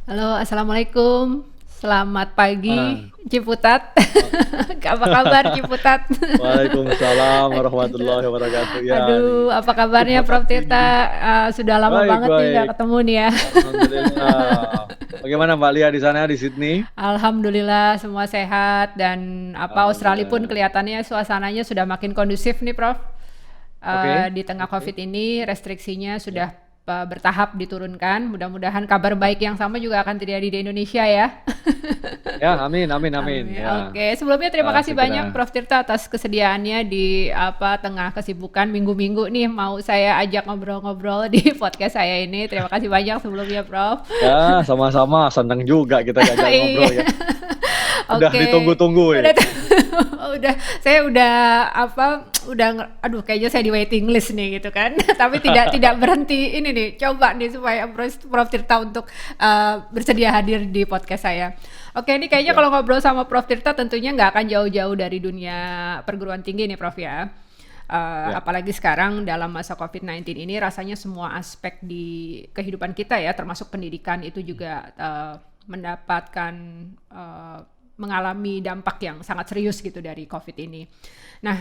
Halo, assalamualaikum. Selamat pagi, Ah, Ciputat. wa Apa kabar, Ciputat? Waalaikumsalam Gitu. warahmatullahi wabarakatuh. Ya Aduh, nih, apa kabarnya, Ciputat Prof. Tirta? ini. Sudah lama Baik banget nih nggak baik, ketemu nih ya. alhamdulillah. Bagaimana Mbak Lia di sana, di Sydney? Alhamdulillah semua sehat dan Australia pun Alhamdulillah. kelihatannya suasananya sudah makin kondusif nih, Prof. Oke Di tengah oke, COVID ini restriksinya ya sudah bertahap diturunkan. Mudah-mudahan kabar ya. baik yang sama juga akan terjadi di Indonesia ya. Ya, amin amin amin, Amin. ya. Oke, sebelumnya terima kasih banyak Segera. Prof. Tirta atas kesediaannya di tengah kesibukan minggu-minggu nih mau saya ajak ngobrol-ngobrol di podcast saya ini. Terima kasih banyak sebelumnya, Prof. Ya, sama-sama, senang juga kita diajak Iya. ngobrol ya. Udah Oke. ditunggu-tunggu Udah ini. udah saya udah aduh kayaknya saya di waiting list nih gitu kan. Tapi tidak berhenti ini nih. Coba nih supaya Prof Tirta untuk bersedia hadir di podcast saya. Oke, ini kayaknya Ya, kalau ngobrol sama Prof Tirta tentunya nggak akan jauh-jauh dari dunia perguruan tinggi nih, Prof ya. ya, Apalagi sekarang dalam masa COVID-19 ini rasanya semua aspek di kehidupan kita ya, termasuk pendidikan itu juga mendapatkan eh, mengalami dampak yang sangat serius gitu dari COVID ini. Nah,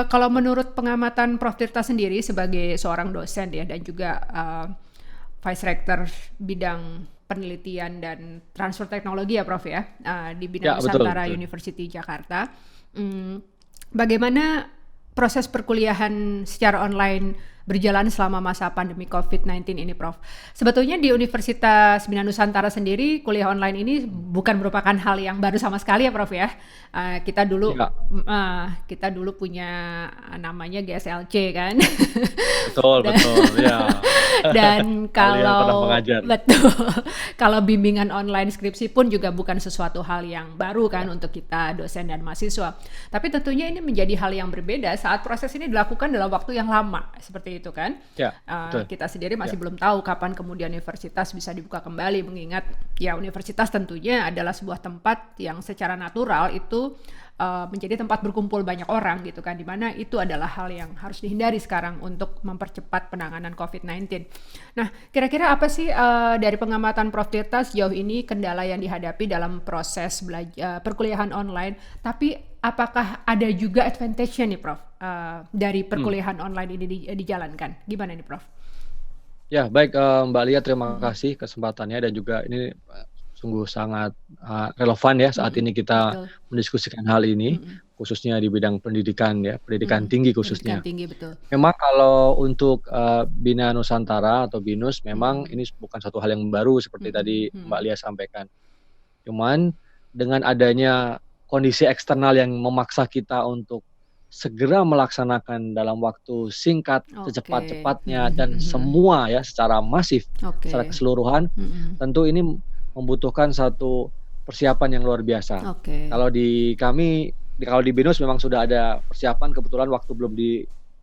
kalau menurut pengamatan Prof Tirta sendiri sebagai seorang dosen ya dan juga Vice Rector bidang penelitian dan transfer teknologi ya, Prof ya, di Bina ya, betul Nusantara betul. University Jakarta. Hmm, Bagaimana proses perkuliahan secara online berjalan selama masa pandemi COVID-19 ini, Prof? Sebetulnya di Universitas Bina Nusantara sendiri kuliah online ini bukan merupakan hal yang baru sama sekali ya, Prof ya. Ya, Kita dulu punya namanya GSLC kan. betul Dan betul, ya. dan Mbak Lia pernah kalau mengajar. betul, kalau bimbingan online skripsi pun juga bukan sesuatu hal yang baru kan Ya, untuk kita dosen dan mahasiswa. Tapi tentunya ini menjadi hal yang berbeda saat proses ini dilakukan dalam waktu yang lama, seperti itu kan. ya, betul. Kita sendiri Ya. masih belum tahu kapan kemudian universitas bisa dibuka kembali, mengingat ya universitas tentunya adalah sebuah tempat yang secara natural itu menjadi tempat berkumpul banyak orang gitu kan, dimana itu adalah hal yang harus dihindari sekarang untuk mempercepat penanganan COVID-19. Nah, kira-kira apa sih dari pengamatan Prof Tirta sejauh ini kendala yang dihadapi dalam proses perkuliahan online? Tapi apakah ada juga advantage-nya nih, Prof, dari Hmm. perkuliahan online ini dijalankan? Gimana nih, Prof? Ya, baik, Mbak Lia, terima Mm-mm. kasih kesempatannya dan juga ini sungguh sangat relevan ya saat Mm-mm. ini kita Betul. mendiskusikan hal ini, Mm-mm. khususnya di bidang pendidikan ya, pendidikan Mm-mm. tinggi Pendidikan khususnya. tinggi, betul. Memang kalau untuk Bina Nusantara atau BINUS memang Mm-mm. ini bukan satu hal yang baru seperti tadi Mm-mm. Mbak Mm-mm. Lia sampaikan. Cuman dengan adanya kondisi eksternal yang memaksa kita untuk segera melaksanakan dalam waktu singkat, Oke. secepat-cepatnya dan Mm-mm. semua ya secara masif, secara Oke. keseluruhan, Mm-mm. tentu ini membutuhkan satu persiapan yang luar biasa. Oke. Kalau di kami, kalau di BINUS memang sudah ada persiapan, kebetulan waktu belum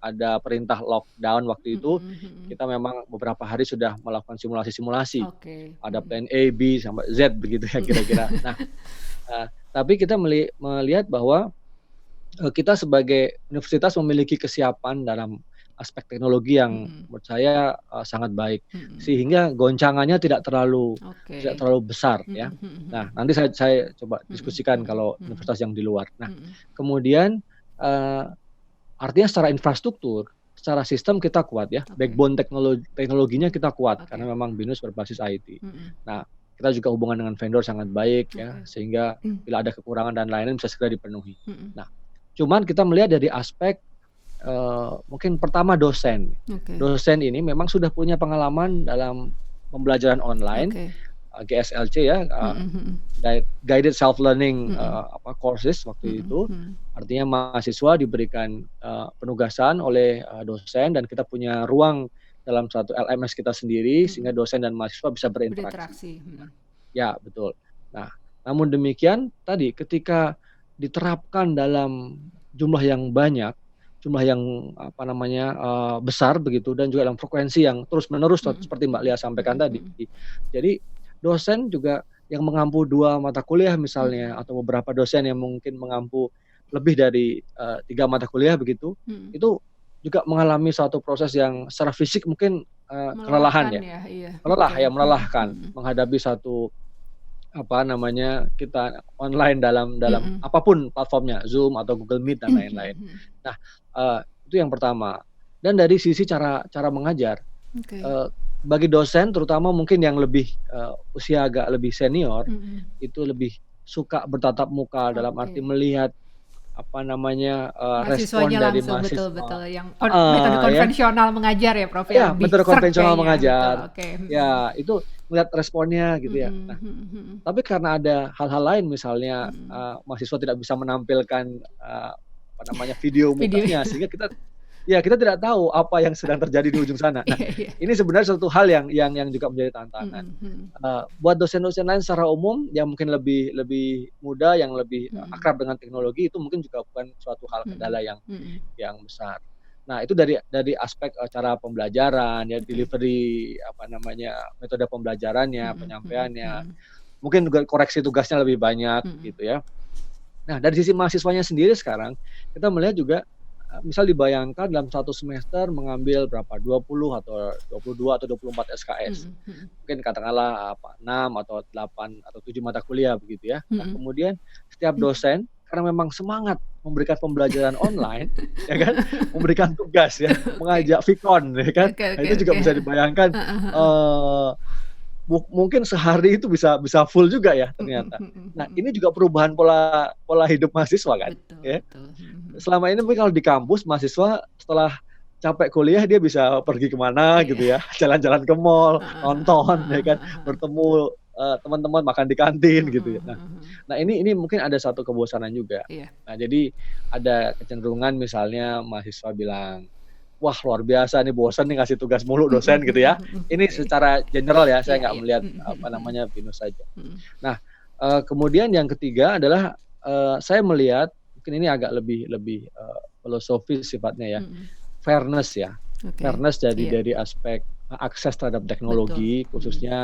ada perintah lockdown waktu itu, Mm-mm. Mm-mm. kita memang beberapa hari sudah melakukan simulasi-simulasi. Oke. Ada Mm-mm. plan A, B, sampai Z begitu ya kira-kira. Nah, tapi kita melihat bahwa kita sebagai universitas memiliki kesiapan dalam aspek teknologi yang Mm-mm. menurut saya sangat baik, Mm-mm. sehingga goncangannya tidak Oke. terlalu besar ya. Mm-mm. Mm-mm. Nah, nanti saya coba Mm-mm. diskusikan Mm-mm. kalau Mm-mm. universitas yang di luar. Nah, Mm-mm. kemudian eee, artinya secara infrastruktur, secara sistem kita kuat ya, Oke. backbone teknologinya kita kuat Oke. karena memang BINUS berbasis IT. Mm-mm. Nah, kita juga hubungan dengan vendor sangat baik ya, Oke. sehingga bila ada kekurangan dan lain-lain bisa segera dipenuhi. Mm-mm. Nah, cuman kita melihat dari aspek mungkin pertama dosen. Oke. Dosen ini memang sudah punya pengalaman dalam pembelajaran online, Oke. GSLC ya, Mm-mm. Mm-mm. guided self learning Mm-mm. courses waktu Mm-mm. itu. Mm-mm. Artinya mahasiswa diberikan penugasan oleh dosen dan kita punya ruang dalam satu LMS kita sendiri sehingga Mm-mm. dosen dan mahasiswa bisa berinteraksi. Berinteraksi. Mm-mm. Ya, betul. Nah, namun demikian tadi ketika diterapkan dalam jumlah yang banyak, jumlah yang besar begitu dan juga dalam frekuensi yang terus-menerus Mm-mm. seperti Mbak Lia sampaikan tadi. Mm-mm. Jadi dosen juga yang mengampu 2 mata kuliah misalnya Mm-mm. atau beberapa dosen yang mungkin mengampu lebih dari 3 mata kuliah begitu, Mm-mm. itu juga mengalami suatu proses yang secara fisik mungkin kelelahan Melelahkan ya. ya, iya. Lelah Oke. ya, Mm-mm. melelahkan Mm-mm. menghadapi satu apa namanya, kita online dalam dalam Mhm. apapun platformnya, Zoom atau Google Meet dan Mhm lain-lain. mhm. Nah, itu yang pertama. Dan dari sisi cara cara mengajar, Oke. eee, bagi dosen terutama mungkin yang lebih, usia agak lebih senior, Mhm. itu lebih suka bertatap muka dalam arti Oke. melihat, apa namanya, respon Mahasiswanya dari langsung, betul mahasiswa betul, yang metode ya. konvensional mengajar ya, Prof, ya, Iya, lebih metode sreg konvensional kayaknya, betul, mengajar. oke, mhm. Ya, itu melihat responnya gitu ya. Mhm Nah, mhm mhm. tapi karena ada hal-hal lain misalnya, Mhm. mahasiswa tidak bisa menampilkan, apa namanya, video Video mukanya sehingga kita tidak tahu apa yang sedang terjadi di ujung sana. Nah, iya iya. ini sebenarnya suatu hal yang juga menjadi tantangan. Mhm mhm. Buat dosen-dosen lain secara umum yang mungkin lebih lebih muda, yang lebih, Mhm. akrab dengan teknologi itu mungkin juga bukan suatu hal Mhm. kendala Mhm. yang besar. Nah, itu dari aspek, cara pembelajaran ya, Oke. delivery, apa namanya, metode pembelajarannya, Mhm mhm penyampaiannya, mhm. mungkin juga koreksi tugasnya lebih banyak Mhm. gitu ya. Nah, dari sisi mahasiswanya sendiri sekarang, kita melihat juga, misal dibayangkan dalam satu semester mengambil berapa, 20 atau 22 atau 24 SKS. Mhm mhm. Mungkin katakanlah, 6 atau 8 atau 7 mata kuliah begitu ya. Nah, Mhm. kemudian setiap dosen karena memang semangat memberikan pembelajaran online, ya kan, memberikan tugas ya, Oke. mengajak vkon ya kan. Oke Nah, oke itu juga oke. bisa dibayangkan, Heeh heeh. eee mungkin sehari itu bisa bisa full juga ya Mhm ternyata. mhm Nah, mhm. ini juga perubahan pola pola hidup mahasiswa kan, Betul ya. betul. Mhm mhm. Selama ini mungkin kalau di kampus mahasiswa setelah capek kuliah dia bisa pergi ke mana gitu Iya. ya, jalan-jalan ke mall, Heeh heeh nonton ya heeh kan, heeh heeh. bertemu, teman-teman makan di kantin Mhm gitu ya. mhm mhm. Nah, ini mungkin ada satu kebosanan juga. Iya. Nah, jadi ada kecenderungan misalnya mahasiswa bilang, "Wah, luar biasa nih, bosan nih ngasih tugas mulu Mhm dosen," gitu mhm ya. mhm. Ini Oke. secara general ya, saya Iya nggak iya. melihat, Mhm mhm apa mhm. namanya, BINUS saja. Mhm. Nah, kemudian yang ketiga adalah, saya melihat mungkin ini agak lebih lebih, filosofis sifatnya ya, Mhm. fairness ya. Oke. Fairness Iya. dari aspek, akses terhadap Betul. teknologi, Mhm. khususnya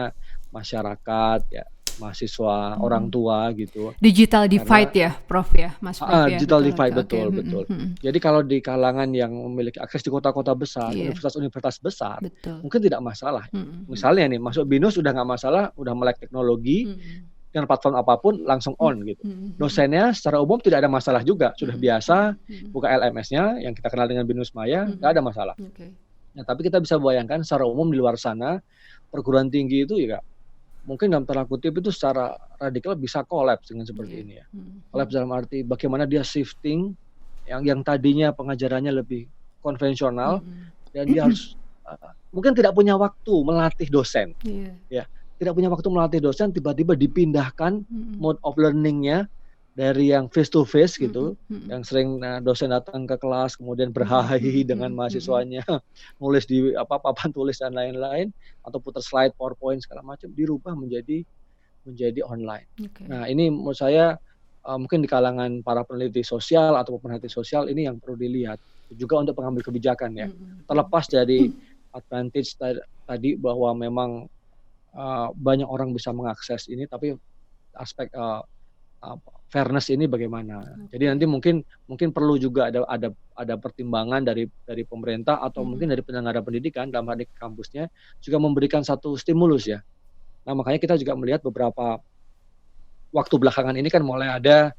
masyarakat ya, mahasiswa, orang Mhm. tua gitu. Digital Karena divide ya, Prof, ya? Mas Prof ya? digital Betul divide, betul. Oke. betul Mhm betul. mhm. Jadi kalau di kalangan yang memiliki akses di kota-kota besar, Iya. universitas-universitas besar, Betul. mungkin tidak masalah. Mhm mhm. Misalnya nih, masuk BINUS udah nggak masalah, udah melek teknologi, Mhm. dengan platform apapun langsung Mmm, on gitu. mhm mhm. Dosennya secara umum tidak ada masalah juga, sudah Mhm biasa mhm mhm. buka LMS-nya yang kita kenal dengan BINUS Maya, nggak Mhm. ada masalah. Oke. Nah, tapi kita bisa bayangkan secara umum di luar sana, perguruan tinggi itu ya mungkin dalam tanda kutip itu secara radikal bisa kolaps dengan seperti Iya. ini ya. Mhm Kolaps mhm. dalam arti bagaimana dia shifting yang tadinya pengajarannya lebih konvensional Mhm. dan dia harus, mungkin tidak punya waktu melatih dosen, Iya. ya. Tidak punya waktu melatih dosen, tiba-tiba dipindahkan Mhm. mode of learning-nya dari yang face to face Mhm gitu, mhm. yang sering, dosen datang ke kelas kemudian Mhm berhahi mhm dengan mhm mhm. mahasiswanya, nulis di apa, papan tulis dan lain-lain, atau putar slide PowerPoint segala macam, dirubah menjadi online. Oke. Nah, ini menurut saya, mungkin di kalangan para peneliti sosial atau pemerhati sosial ini yang perlu dilihat, juga untuk pengambil kebijakan ya. Mhm mhm. Terlepas dari advantage tadi bahwa memang, banyak orang bisa mengakses ini, tapi aspek, fairness ini bagaimana. Jadi nanti Oke. mungkin mungkin perlu juga ada pertimbangan dari pemerintah atau mungkin Mhm. dari penyelenggara pendidikan dalam hal ini kampusnya, juga memberikan satu stimulus ya. Nah, makanya kita juga melihat beberapa waktu belakangan ini kan mulai ada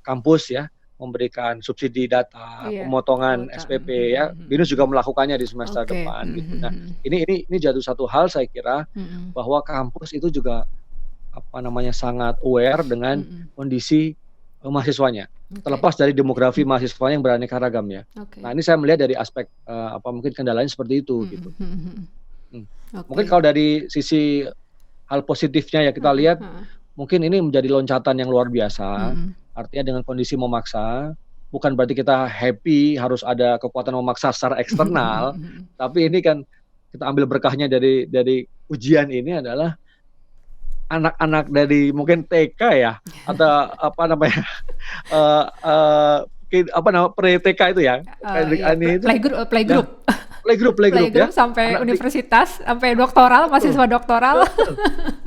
kampus ya, memberikan subsidi data, Iya, pemotongan kuota. SPP Mhm ya, mhm BINUS juga mhm. melakukannya di semester Oke. depan Mhm gitu. mhm Nah, mhm. ini jatuh satu hal saya kira Mhm. bahwa kampus itu juga, apa namanya, sangat aware dengan Mhm. kondisi, mahasiswanya. Oke. Terlepas dari demografi mahasiswanya yang beraneka ragam ya. Nah, Oke. ini saya melihat dari aspek, apa mungkin kendalanya seperti itu gitu. Mhm mhm mhm. Mmm. Mungkin Oke. kalau dari sisi hal positifnya ya kita Heeh lihat heeh. mungkin ini menjadi loncatan yang luar biasa, Mhm. artinya dengan kondisi memaksa, bukan berarti kita happy harus ada kekuatan memaksa secara eksternal, tapi ini kan kita ambil berkahnya dari ujian ini adalah anak-anak dari mungkin TK ya, atau apa namanya, eee eee, apa nama, pre-TK itu ya, Iya, ini itu playgroup. yang playgroup ya, Playgroup sampai anak universitas, sampai doktoral, betul mahasiswa doktoral. betul.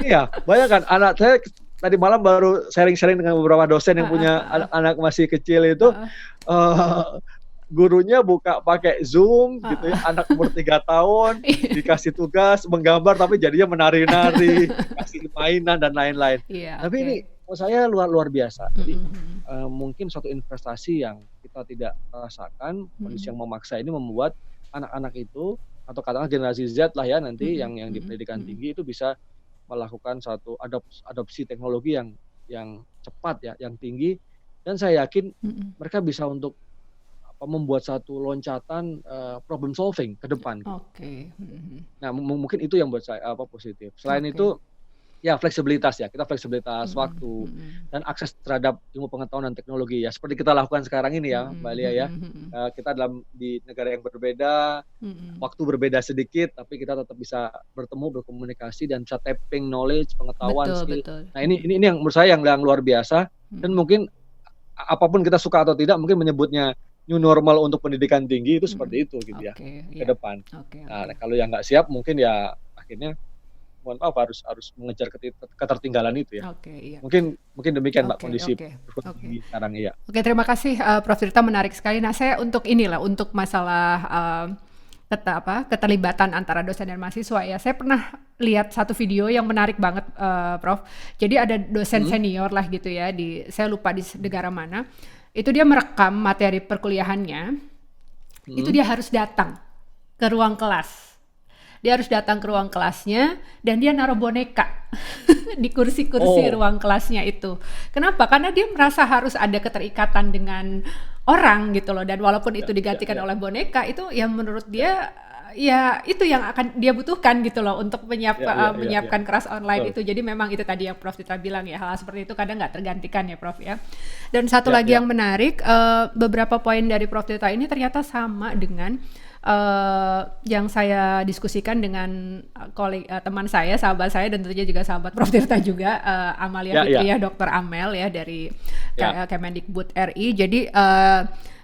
Iya, bayangkan anak saya tadi malam baru sharing-sharing dengan beberapa dosen yang Heeh punya heeh. anak-anak masih kecil itu, Heeh. eee, gurunya buka pakai Zoom gitu ya, Heeh. anak umur 3 tahun, dikasih tugas menggambar tapi jadinya menari-nari, kasih mainan dan lain-lain. Iya, Tapi oke. ini menurut saya luar luar biasa. Jadi, Mhm mhm. mungkin suatu investasi yang kita tidak rasakan, kondisi Mhm. yang memaksa ini membuat anak-anak itu, atau katakanlah generasi Z lah ya nanti Mhm yang di mhm pendidikan mhm. tinggi itu bisa melakukan satu adopsi teknologi yang cepat ya, yang tinggi, dan saya yakin Mhm. mereka bisa untuk membuat satu loncatan, problem solving ke depan gitu. Oke. Mhm mhm. Nah, mungkin itu yang buat saya positif. Selain Oke. itu, ya fleksibilitas ya, kita fleksibilitas Mhm waktu mhm. dan akses terhadap ilmu pengetahuan dan teknologi ya, seperti kita lakukan sekarang ini ya, Mbak Mhm Lia ya. mhm mhm. Kita di negara yang berbeda, Mhm. waktu berbeda sedikit, tapi kita tetap bisa bertemu, berkomunikasi, dan bisa tapping knowledge, pengetahuan, Betul skill. betul. Nah, ini Mhm ini ini yang menurut saya yang luar biasa, dan mhm. mungkin apapun kita suka atau tidak, mungkin menyebutnya new normal untuk pendidikan tinggi itu Mhm. seperti itu gitu ya, Oke, ke iya. depan. Oke Nah, oke. kalau yang nggak siap mungkin ya akhirnya mohon maaf harus harus mengejar ketertinggalan itu ya. Oke, iya. Mungkin mungkin demikian Mbak Oke kondisi oke perguruan oke. tinggi sekarang, iya. Oke, terima kasih, Prof. Tirta menarik sekali. Nah, saya untuk inilah, untuk masalah, keterlibatan antara dosen dan mahasiswa ya, saya pernah lihat satu video yang menarik banget, Prof. Jadi ada dosen Mhm, senior lah gitu ya, saya lupa di negara mana, itu dia merekam materi perkuliahannya, itu mhm. dia harus datang ke ruang kelas. Dia harus datang ke ruang kelasnya dan dia naruh boneka di kursi-kursi Oh, ruang kelasnya itu. Kenapa? Karena dia merasa harus ada keterikatan dengan orang gitu loh, dan walaupun ya itu ya digantikan ya oleh boneka, itu yang menurut ya. dia ya itu yang akan dia butuhkan gitu loh untuk Ya ya ya ya. menyiapkan kelas online Betul. itu. Jadi memang itu tadi yang Prof Tita bilang ya, hal seperti itu kadang nggak tergantikan ya Prof ya. Dan satu Ya lagi ya. yang menarik, beberapa poin dari Prof Tita ini ternyata sama dengan yang saya diskusikan dengan teman saya, sahabat saya, dan tentunya juga sahabat Prof Tirta juga, Amalia Ya ya Fitriah, Dokter Amel ya dari ya. Kemendikbud RI. Jadi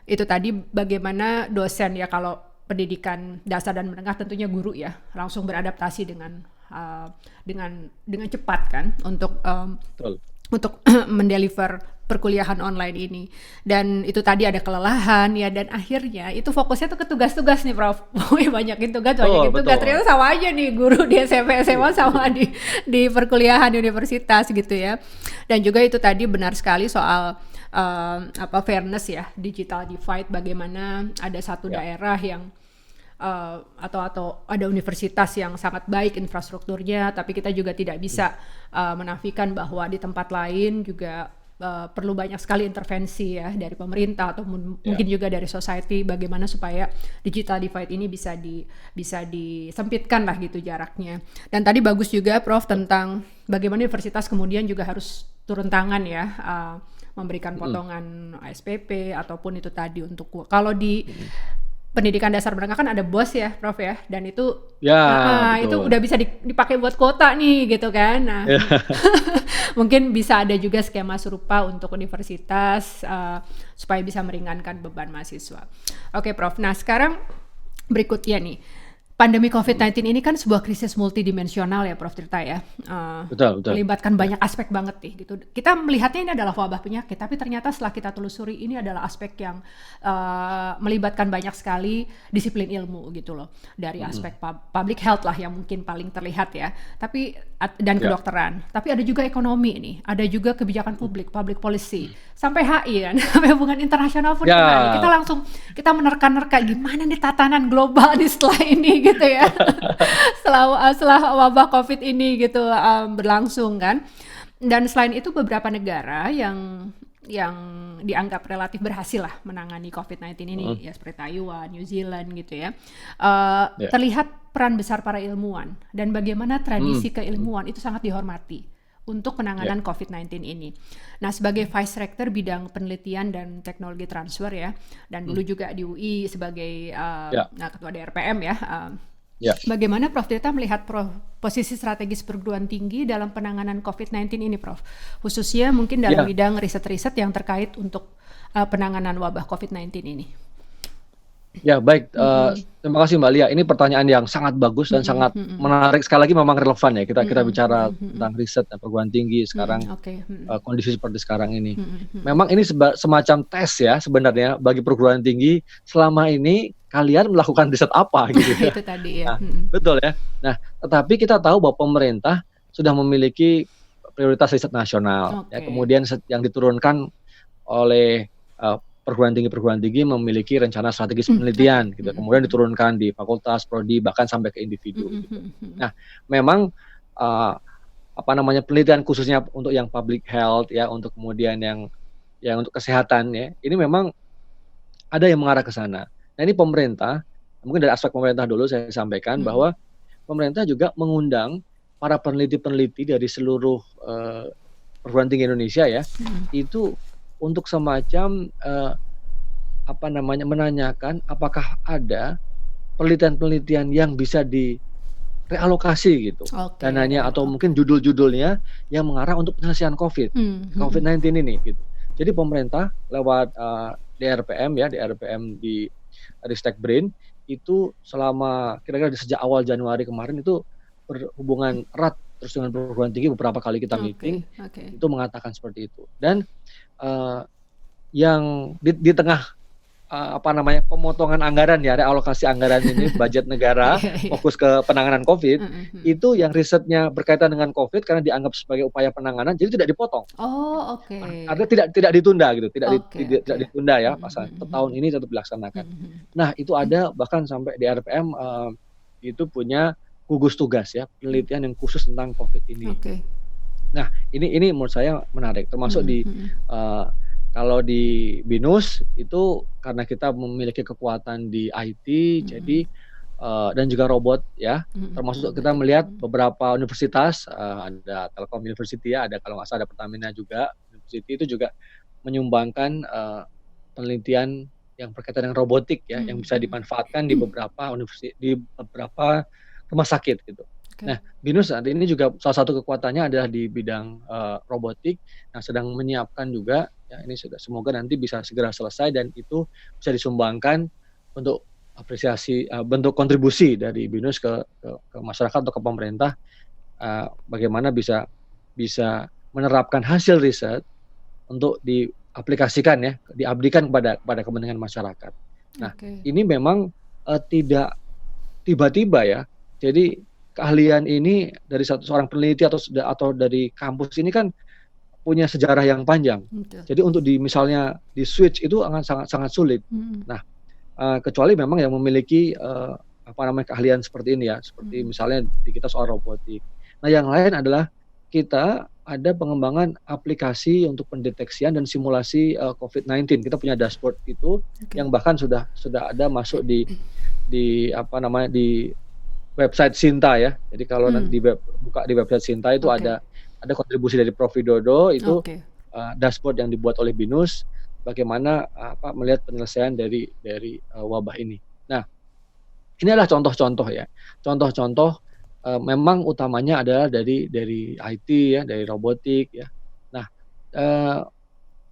itu tadi bagaimana dosen ya, kalau pendidikan dasar dan menengah tentunya guru ya langsung beradaptasi dengan cepat kan Betul. untuk mendeliver perkuliahan online ini. Dan itu tadi ada kelelahan ya, dan akhirnya itu fokusnya tuh ke tugas-tugas nih Prof. Banyakin tugas, Betul banyakin tugas. betul. Ternyata sama aja nih guru di SMP SMA sama di perkuliahan di universitas gitu ya. Dan juga itu tadi benar sekali soal fairness ya, digital divide, bagaimana ada satu Ya. daerah yang atau ada universitas yang sangat baik infrastrukturnya, tapi kita juga tidak Mhm. bisa menafikan bahwa di tempat lain juga perlu banyak sekali intervensi ya dari pemerintah atau Ya. mungkin juga dari society, bagaimana supaya digital divide ini bisa disempitkan lah gitu jaraknya. Dan tadi bagus juga Prof tentang bagaimana universitas kemudian juga harus turun tangan ya, memberikan Mhm potongan SPP ataupun itu tadi untuk kalau di mhm. pendidikan dasar menengah kan ada BOS ya Prof ya, dan itu Ya, itu betul. udah bisa dipakai buat kuota nih gitu kan. Nah, Ya. mungkin bisa ada juga skema serupa untuk universitas, supaya bisa meringankan beban mahasiswa. Oke Prof, nah sekarang berikutnya nih, pandemi Mhm. COVID-19 ini kan sebuah krisis multidimensional ya Prof Tirta ya, Betul betul. melibatkan Ya. banyak aspek banget nih gitu. Kita melihatnya ini adalah wabah penyakit, tapi ternyata setelah kita telusuri ini adalah aspek yang melibatkan banyak sekali disiplin ilmu gitu loh. Dari Mhm. aspek public health lah yang mungkin paling terlihat ya, tapi dan Ya. kedokteran. Tapi ada juga ekonomi nih, ada juga kebijakan Mhm. publik, public policy, Mhm. sampai HI kan, sampai hubungan internasional pun kena nih. Ya. Kita menerka-nerka gimana nih tatanan global nih setelah ini gitu ya. Setelah wabah Covid ini gitu berlangsung kan. Dan selain itu beberapa negara yang dianggap relatif berhasil lah menangani COVID-19 ini Mhm. ya, seperti Taiwan, New Zealand gitu ya. Ya. Terlihat peran besar para ilmuwan dan bagaimana Mhm tradisi mhm. keilmuan itu sangat dihormati untuk Ya. penanganan COVID-19 ini. Nah, sebagai Vice Rector bidang penelitian dan teknologi transfer ya, dan Mhm. dulu juga di UI sebagai Ya. ketua DRPM ya. Ya. Bagaimana Prof Tirta melihat posisi strategis perguruan tinggi dalam penanganan COVID-19 ini Prof? Khususnya mungkin dalam Ya. bidang riset-riset yang terkait untuk penanganan wabah COVID-19 ini. Ya, baik, Mhm. terima kasih Mbak Lia. Ini pertanyaan yang sangat bagus dan Mhm sangat mhm. menarik, sekali lagi memang relevan ya kita Mhm bicara mhm mhm. tentang riset dan perguruan tinggi sekarang, Oke. Mhm. kondisi seperti sekarang ini. Mhm mhm. Memang ini semacam tes ya sebenarnya bagi perguruan tinggi, selama ini kalian melakukan riset apa gitu ya. Itu tadi ya. Nah, Mhm. betul ya. Nah, tetapi kita tahu bahwa pemerintah sudah memiliki prioritas riset nasional, ya. Oke. Kemudian yang diturunkan oleh perguruan tinggi memiliki rencana strategis Oke. penelitian, gitu. Kemudian diturunkan di fakultas, prodi, bahkan sampai ke individu, Mhm gitu. mhm mhm. Nah, memang penelitian khususnya untuk yang public health, ya, untuk kemudian yang untuk kesehatan, ya, ini memang ada yang mengarah ke sana. Nah, ini pemerintah, mungkin dari aspek pemerintah dulu saya sampaikan Mhm. bahwa pemerintah juga mengundang para peneliti-peneliti dari seluruh perguruan tinggi Indonesia, ya, Mhm. itu untuk semacam menanyakan apakah ada penelitian-penelitian yang bisa direalokasi gitu Oke. dananya, atau Oke. mungkin judul-judulnya yang mengarah untuk penyelesaian Mhm. COVID-19 ini gitu. Jadi pemerintah lewat DRPM, ya, DRPM di Ristek BRIN itu selama kira-kira sejak awal Januari kemarin itu berhubungan erat terus dengan perguruan tinggi, beberapa kali kita meeting, Oke oke. itu mengatakan seperti itu. Dan eee, yang di tengah pemotongan anggaran, ya, realokasi anggaran ini, budget negara Iya iya. fokus ke penanganan Covid, Mhm mhm. itu yang risetnya berkaitan dengan Covid karena dianggap sebagai upaya penanganan, jadi tidak dipotong. Oh, oke. Artinya tidak ditunda gitu, Oke tidak oke. ditunda, ya, Mhm pasal mhm tahun mhm. ini tetap dilaksanakan. Mhm mhm. Nah, itu ada bahkan sampai di RPM, itu punya gugus tugas, ya, Mmm. penelitian yang khusus tentang Covid ini. Oke. Nah, ini menurut saya menarik, termasuk Mhm di mhm. eee, kalau di BINUS itu karena kita memiliki kekuatan di IT, Mhm. jadi dan juga robot, ya, Mhm, termasuk kita robotik. melihat Mhm. beberapa universitas, ada Telkom University, ya, ada kalau nggak salah ada Pertamina juga, University itu juga menyumbangkan penelitian yang berkaitan dengan robotik, ya, yang Mmm, bisa mhm. dimanfaatkan di beberapa rumah sakit gitu. Nah, Oke. BINUS saat ini juga salah satu kekuatannya adalah di bidang robotik. Nah, sedang menyiapkan juga, ya, ini sudah semoga nanti bisa segera selesai dan itu bisa disumbangkan untuk apresiasi bentuk kontribusi dari BINUS ke masyarakat atau ke pemerintah, bagaimana bisa bisa menerapkan hasil riset untuk diaplikasikan, ya, diabdikan kepada kepentingan masyarakat. Nah, Oke. ini memang tidak tiba-tiba, ya. Jadi keahlian ini dari seorang peneliti atau dari kampus ini kan punya sejarah yang panjang. Betul. Jadi untuk misalnya di-switch itu akan sangat sangat sulit. Mhm. Nah, kecuali memang yang memiliki keahlian seperti ini, ya, seperti Mhm. misalnya di kita soal robotik. Nah, yang lain adalah kita ada pengembangan aplikasi untuk pendeteksian dan simulasi COVID-19. Kita punya dashboard itu Oke. yang bahkan sudah ada masuk di website Sinta, ya. Jadi kalau Mmm. nanti buka di website Sinta itu Oke. ada kontribusi dari Prof. Widodo itu, Oke. dashboard yang dibuat oleh BINUS bagaimana melihat penyelesaian dari wabah ini. Nah, ini adalah contoh-contoh, ya. Contoh-contoh memang utamanya adalah dari IT, ya, dari robotik, ya. Nah, eee,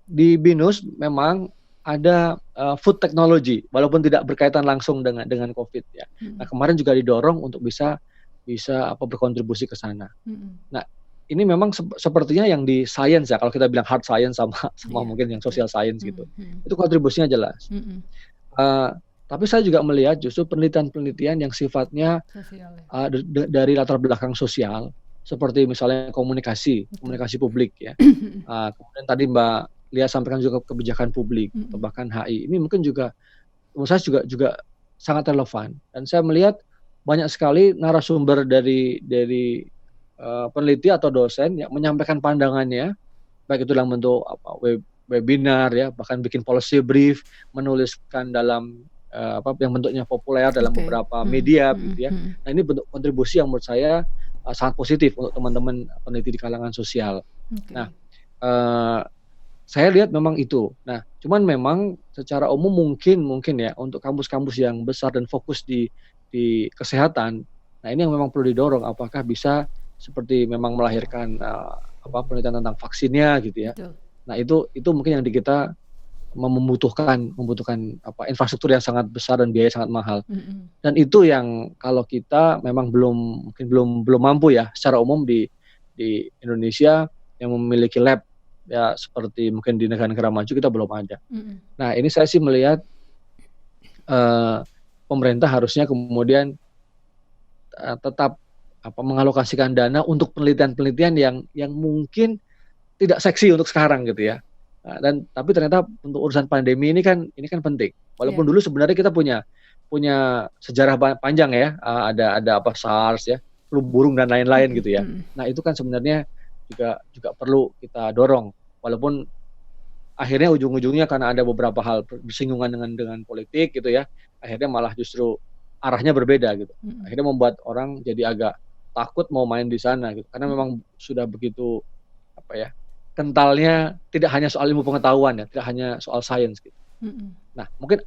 di BINUS memang ada food technology walaupun tidak berkaitan langsung dengan Covid, ya. Nah, Mhm. kemarin juga didorong untuk bisa bisa berkontribusi ke sana. Mhm. Nah, ini memang sepertinya yang di science, ya, kalau kita bilang hard science sama sama Iya, mungkin yang betul. social science gitu, Mhm mhm. itu kontribusinya jelas. Mhm. Eee, tapi saya juga melihat justru penelitian-penelitian yang sifatnya Sosial ya. dari latar belakang sosial, seperti misalnya komunikasi, Betul. komunikasi publik, ya. Mhm. Kemudian tadi Mbak Lia sampaikan juga kebijakan publik atau Mhm. bahkan HI. Ini mungkin juga menurut saya juga sangat relevan dan saya melihat banyak sekali narasumber dari peneliti atau dosen yang menyampaikan pandangannya, baik itu dalam bentuk webinar, ya, bahkan bikin policy brief, menuliskan dalam yang bentuknya populer dalam Oke. beberapa Mhm media mhm begitu, ya. mhm. Nah, ini bentuk kontribusi yang menurut saya sangat positif untuk teman-teman peneliti di kalangan sosial. Nah, Oke. eee, saya lihat memang itu. Nah, cuman memang secara umum mungkin ya untuk kampus-kampus yang besar dan fokus di kesehatan, nah ini yang memang perlu didorong apakah bisa seperti memang melahirkan penelitian tentang vaksinnya gitu, ya. Betul. Nah, itu mungkin yang di kita membutuhkan infrastruktur yang sangat besar dan biaya sangat mahal. Mhm. Dan itu yang kalau kita memang mungkin belum mampu, ya, secara umum di Indonesia yang memiliki lab, ya, seperti mungkin di negara-negara maju kita belum ada. Mhm. Nah, ini saya sih melihat pemerintah harusnya kemudian tetap mengalokasikan dana untuk penelitian-penelitian yang mungkin tidak seksi untuk sekarang gitu ya. Dan tapi ternyata untuk urusan pandemi ini kan penting. Walaupun Iya. dulu sebenarnya kita punya punya sejarah panjang ya, ada apa SARS ya, flu burung dan lain-lain Mhm gitu ya. mhm. Nah itu kan sebenarnya juga juga perlu kita dorong. Walaupun akhirnya ujung-ujungnya karena ada beberapa hal bersinggungan dengan politik gitu ya, akhirnya malah justru arahnya berbeda gitu. Mhm Akhirnya membuat orang jadi agak takut mau main di sana gitu, karena mhm memang sudah begitu, apa ya, kentalnya tidak hanya soal ilmu pengetahuan ya, tidak hanya soal sains gitu. mhm. Nah mungkin,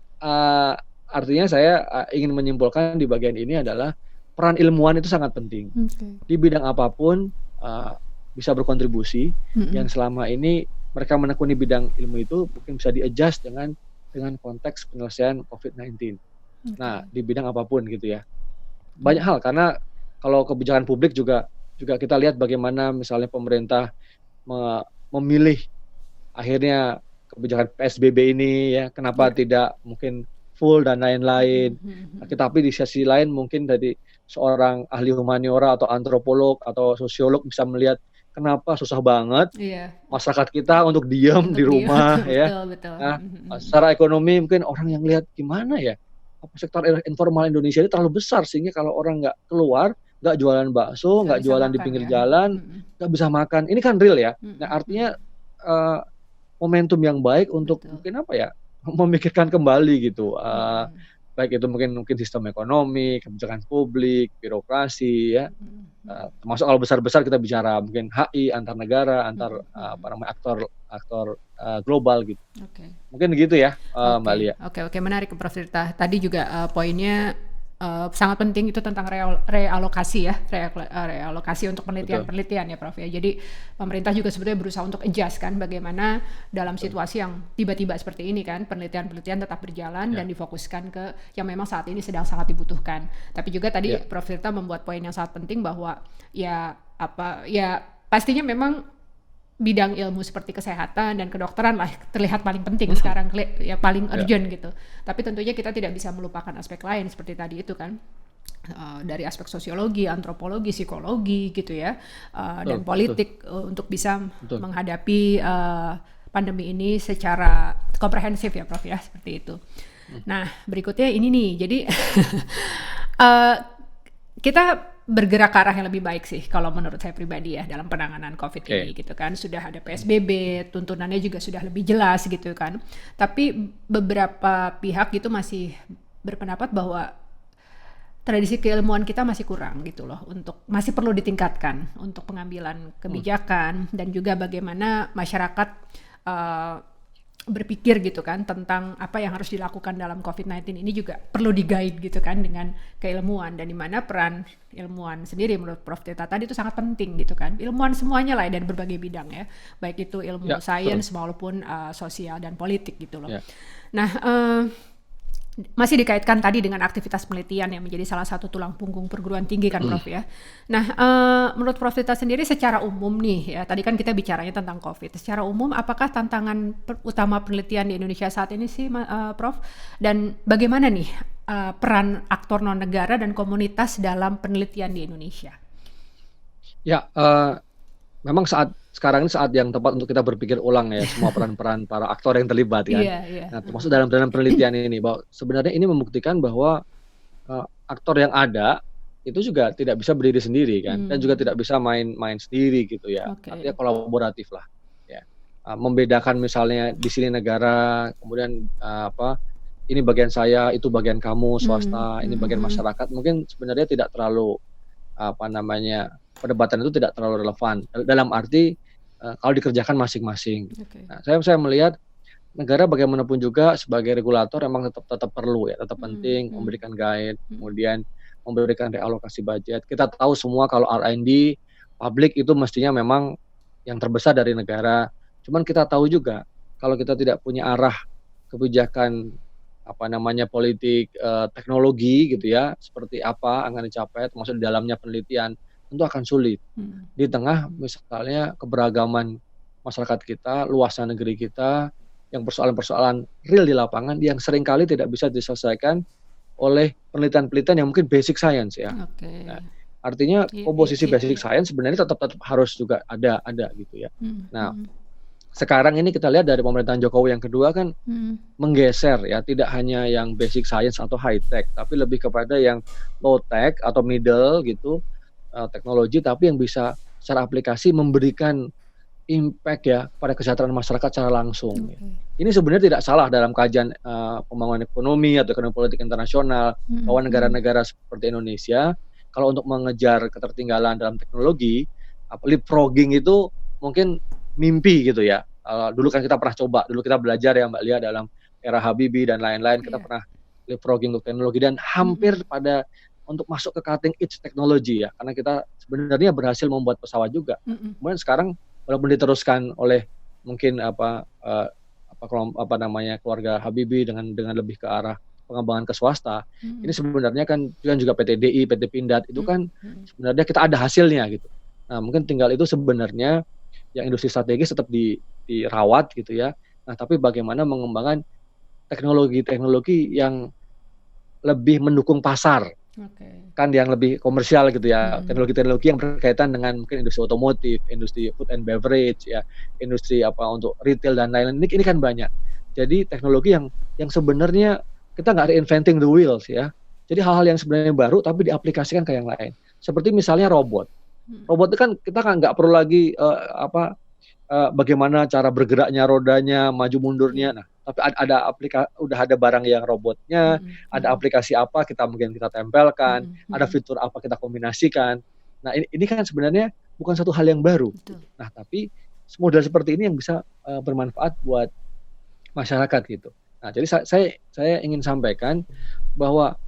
artinya saya, ingin menyimpulkan di bagian ini adalah peran ilmuwan itu sangat penting. Oke. Di bidang apapun, bisa berkontribusi yang Mhm. selama ini mereka menekuni bidang ilmu itu mungkin bisa di-adjust dengan konteks penyelesaian COVID-19. Oke. Nah, di bidang apapun gitu ya. Banyak Mhm. hal karena kalau kebijakan publik juga juga kita lihat bagaimana misalnya pemerintah memilih akhirnya kebijakan PSBB ini ya, kenapa Iya. tidak mungkin full dan lain-lain. Mhm mhm mhm. Tapi di sisi lain mungkin dari seorang ahli humaniora atau antropolog atau sosiolog bisa melihat kenapa susah banget Iya, masyarakat kita untuk diam untuk di dia rumah ya. betul betul. Nah, Mhm mhm. secara ekonomi mungkin orang yang lihat gimana ya, apa sektor informal Indonesia ini terlalu besar sehingga kalau orang nggak keluar, nggak jualan bakso, Nggak nggak bisa jualan di makan pinggir ya. jalan, Mhm. nggak bisa makan. Ini kan real ya. Nah, Mhm mhm. artinya, eee, momentum yang baik untuk Betul. mungkin apa ya, memikirkan kembali gitu, Mhm. baik itu mungkin mungkin sistem ekonomi, kebijakan publik, birokrasi ya, Mhm mhm. termasuk kalau besar-besar kita bicara mungkin HI antar negara, antar, Mhm mhm. apa namanya, aktor aktor, global gitu. Oke. Mungkin gitu ya, Mbak Oke Lia. oke oke, menarik Prof Tirta. Tadi juga, poinnya, sangat penting itu tentang realokasi ya, realokasi untuk Betul penelitian-penelitian ya Prof ya. Jadi pemerintah juga sebetulnya berusaha untuk adjust kan bagaimana dalam betul. situasi yang tiba-tiba seperti ini kan, penelitian-penelitian tetap berjalan dan Ya difokuskan ke yang memang saat ini sedang sangat dibutuhkan. Tapi juga tadi ya, Prof Tirta membuat poin yang sangat penting bahwa ya apa, ya pastinya memang bidang ilmu seperti kesehatan dan kedokteran lah terlihat paling penting mhm, sekarang, ya paling ya urgent gitu. Tapi tentunya kita tidak bisa melupakan aspek lain seperti tadi itu kan, dari aspek sosiologi, antropologi, psikologi gitu ya, dan betul betul politik, untuk bisa betul. menghadapi, pandemi ini secara komprehensif ya Prof ya, seperti itu. Mhm, Nah berikutnya ini nih, jadi eee, kita bergerak ke arah yang lebih baik sih kalau menurut saya pribadi ya dalam penanganan COVID oke. ini gitu kan. Sudah ada Mhm, PSBB, tuntunannya juga sudah lebih jelas gitu kan. Tapi beberapa pihak gitu masih berpendapat bahwa tradisi keilmuan kita masih kurang gitu loh, untuk masih perlu ditingkatkan untuk pengambilan mhm, kebijakan dan juga bagaimana masyarakat, eee, berpikir gitu kan tentang apa yang harus dilakukan dalam COVID-19 ini juga perlu di-guide gitu kan dengan keilmuan, dan di mana peran ilmuwan sendiri menurut Prof Tirta tadi itu sangat penting gitu kan. Ilmuwan semuanya lah ya dari berbagai bidang ya, baik itu ilmu ya betul, sains maupun, sosial dan politik gitu loh. ya. Nah, masih dikaitkan tadi dengan aktivitas penelitian yang menjadi salah satu tulang punggung perguruan tinggi kan Mhm, Prof ya. Nah, menurut Prof Tita sendiri secara umum nih ya, tadi kan kita bicaranya tentang COVID. Secara umum apakah tantangan utama penelitian di Indonesia saat ini sih Prof? Dan bagaimana nih peran aktor non negara dan komunitas dalam penelitian di Indonesia? ya, memang sekarang ini saat yang tepat untuk kita berpikir ulang ya, semua peran-peran para aktor yang terlibat kan. Iya iya, Nah, termasuk heeh. dalam penelitian ini, bahwa sebenarnya ini membuktikan bahwa, aktor yang ada, itu juga tidak bisa berdiri sendiri kan, dan juga tidak bisa main-main sendiri gitu ya, artinya Oke. kolaboratif lah, ya. Membedakan misalnya di sini negara, kemudian, ini bagian saya, itu bagian kamu Mhm swasta, ini bagian mhm. masyarakat, mungkin sebenarnya tidak terlalu, apa namanya, perdebatan itu tidak terlalu relevan, dalam arti, kalau dikerjakan masing-masing. Oke. Nah, saya melihat negara bagaimanapun juga sebagai regulator emang tetap tetap perlu ya, tetap Mhm penting mhm memberikan guide, mhm. kemudian memberikan realokasi budget. Kita tahu semua kalau R&D publik itu mestinya memang yang terbesar dari negara. Cuman kita tahu juga kalau kita tidak punya arah kebijakan, apa namanya, politik, teknologi gitu ya, seperti apa akan dicapai termasuk di dalamnya penelitian, tentu akan sulit. Mhm. Di tengah misalnya keberagaman masyarakat kita, luasnya negeri kita, yang persoalan-persoalan real di lapangan yang seringkali tidak bisa diselesaikan oleh penelitian-penelitian yang mungkin basic science ya. Oke. Nah, Artinya Iya iya komposisi iya basic iya. science sebenarnya tetap tetap harus juga ada gitu ya. Mhm Nah, mhm. sekarang ini kita lihat dari pemerintahan Jokowi yang kedua kan Mhm. menggeser ya, tidak hanya yang basic science atau high tech, tapi lebih kepada yang low tech atau middle gitu, teknologi tapi yang bisa secara aplikasi memberikan impact ya pada kesejahteraan masyarakat secara langsung ya. Oke. Ini sebenarnya tidak salah dalam kajian, pembangunan ekonomi atau ekonomi politik internasional, Mhm bahwa mhm. negara-negara seperti Indonesia, kalau untuk mengejar ketertinggalan dalam teknologi, leapfrogging itu mungkin mimpi gitu ya. Dulu kan kita pernah coba, dulu kita belajar ya Mbak Lia dalam era Habibie dan lain-lain, kita Iya. pernah leapfrogging untuk teknologi dan hampir Mhm. pada untuk masuk ke cutting edge teknologi ya, karena kita sebenarnya berhasil membuat pesawat juga. Mhm. Kemudian sekarang walaupun diteruskan oleh mungkin apa namanya, keluarga Habibie dengan lebih ke arah pengembangan ke swasta, ini Mhm. sebenarnya kan juga PT DI, PT Pindad, itu Mhm kan mhm. sebenarnya kita ada hasilnya gitu. Nah, mungkin tinggal itu sebenarnya yang industri strategis tetap dirawat gitu ya. Nah, tapi bagaimana mengembangkan teknologi-teknologi yang lebih mendukung pasar, Oke. kan yang lebih komersial gitu ya, Mhm. teknologi-teknologi yang berkaitan dengan mungkin industri otomotif, industri food and beverage ya, industri apa untuk retail dan lain-lain, ini kan banyak. Jadi teknologi yang sebenarnya kita nggak reinventing the wheels ya. Jadi hal-hal yang sebenarnya baru tapi diaplikasikan ke yang lain. Seperti misalnya robot. Mhm. Robot itu kan kita kan nggak perlu lagi, bagaimana cara bergeraknya rodanya, maju Iya. mundurnya. Nah, tapi udah ada barang yang robotnya, Mhm ada mhm. aplikasi apa kita tempelkan, Mhm ada mhm. fitur apa kita kombinasikan. Nah, ini kan sebenarnya bukan satu hal yang baru Betul. gitu. Nah, tapi model seperti ini yang bisa, bermanfaat buat masyarakat gitu. Nah, jadi saya ingin sampaikan bahwa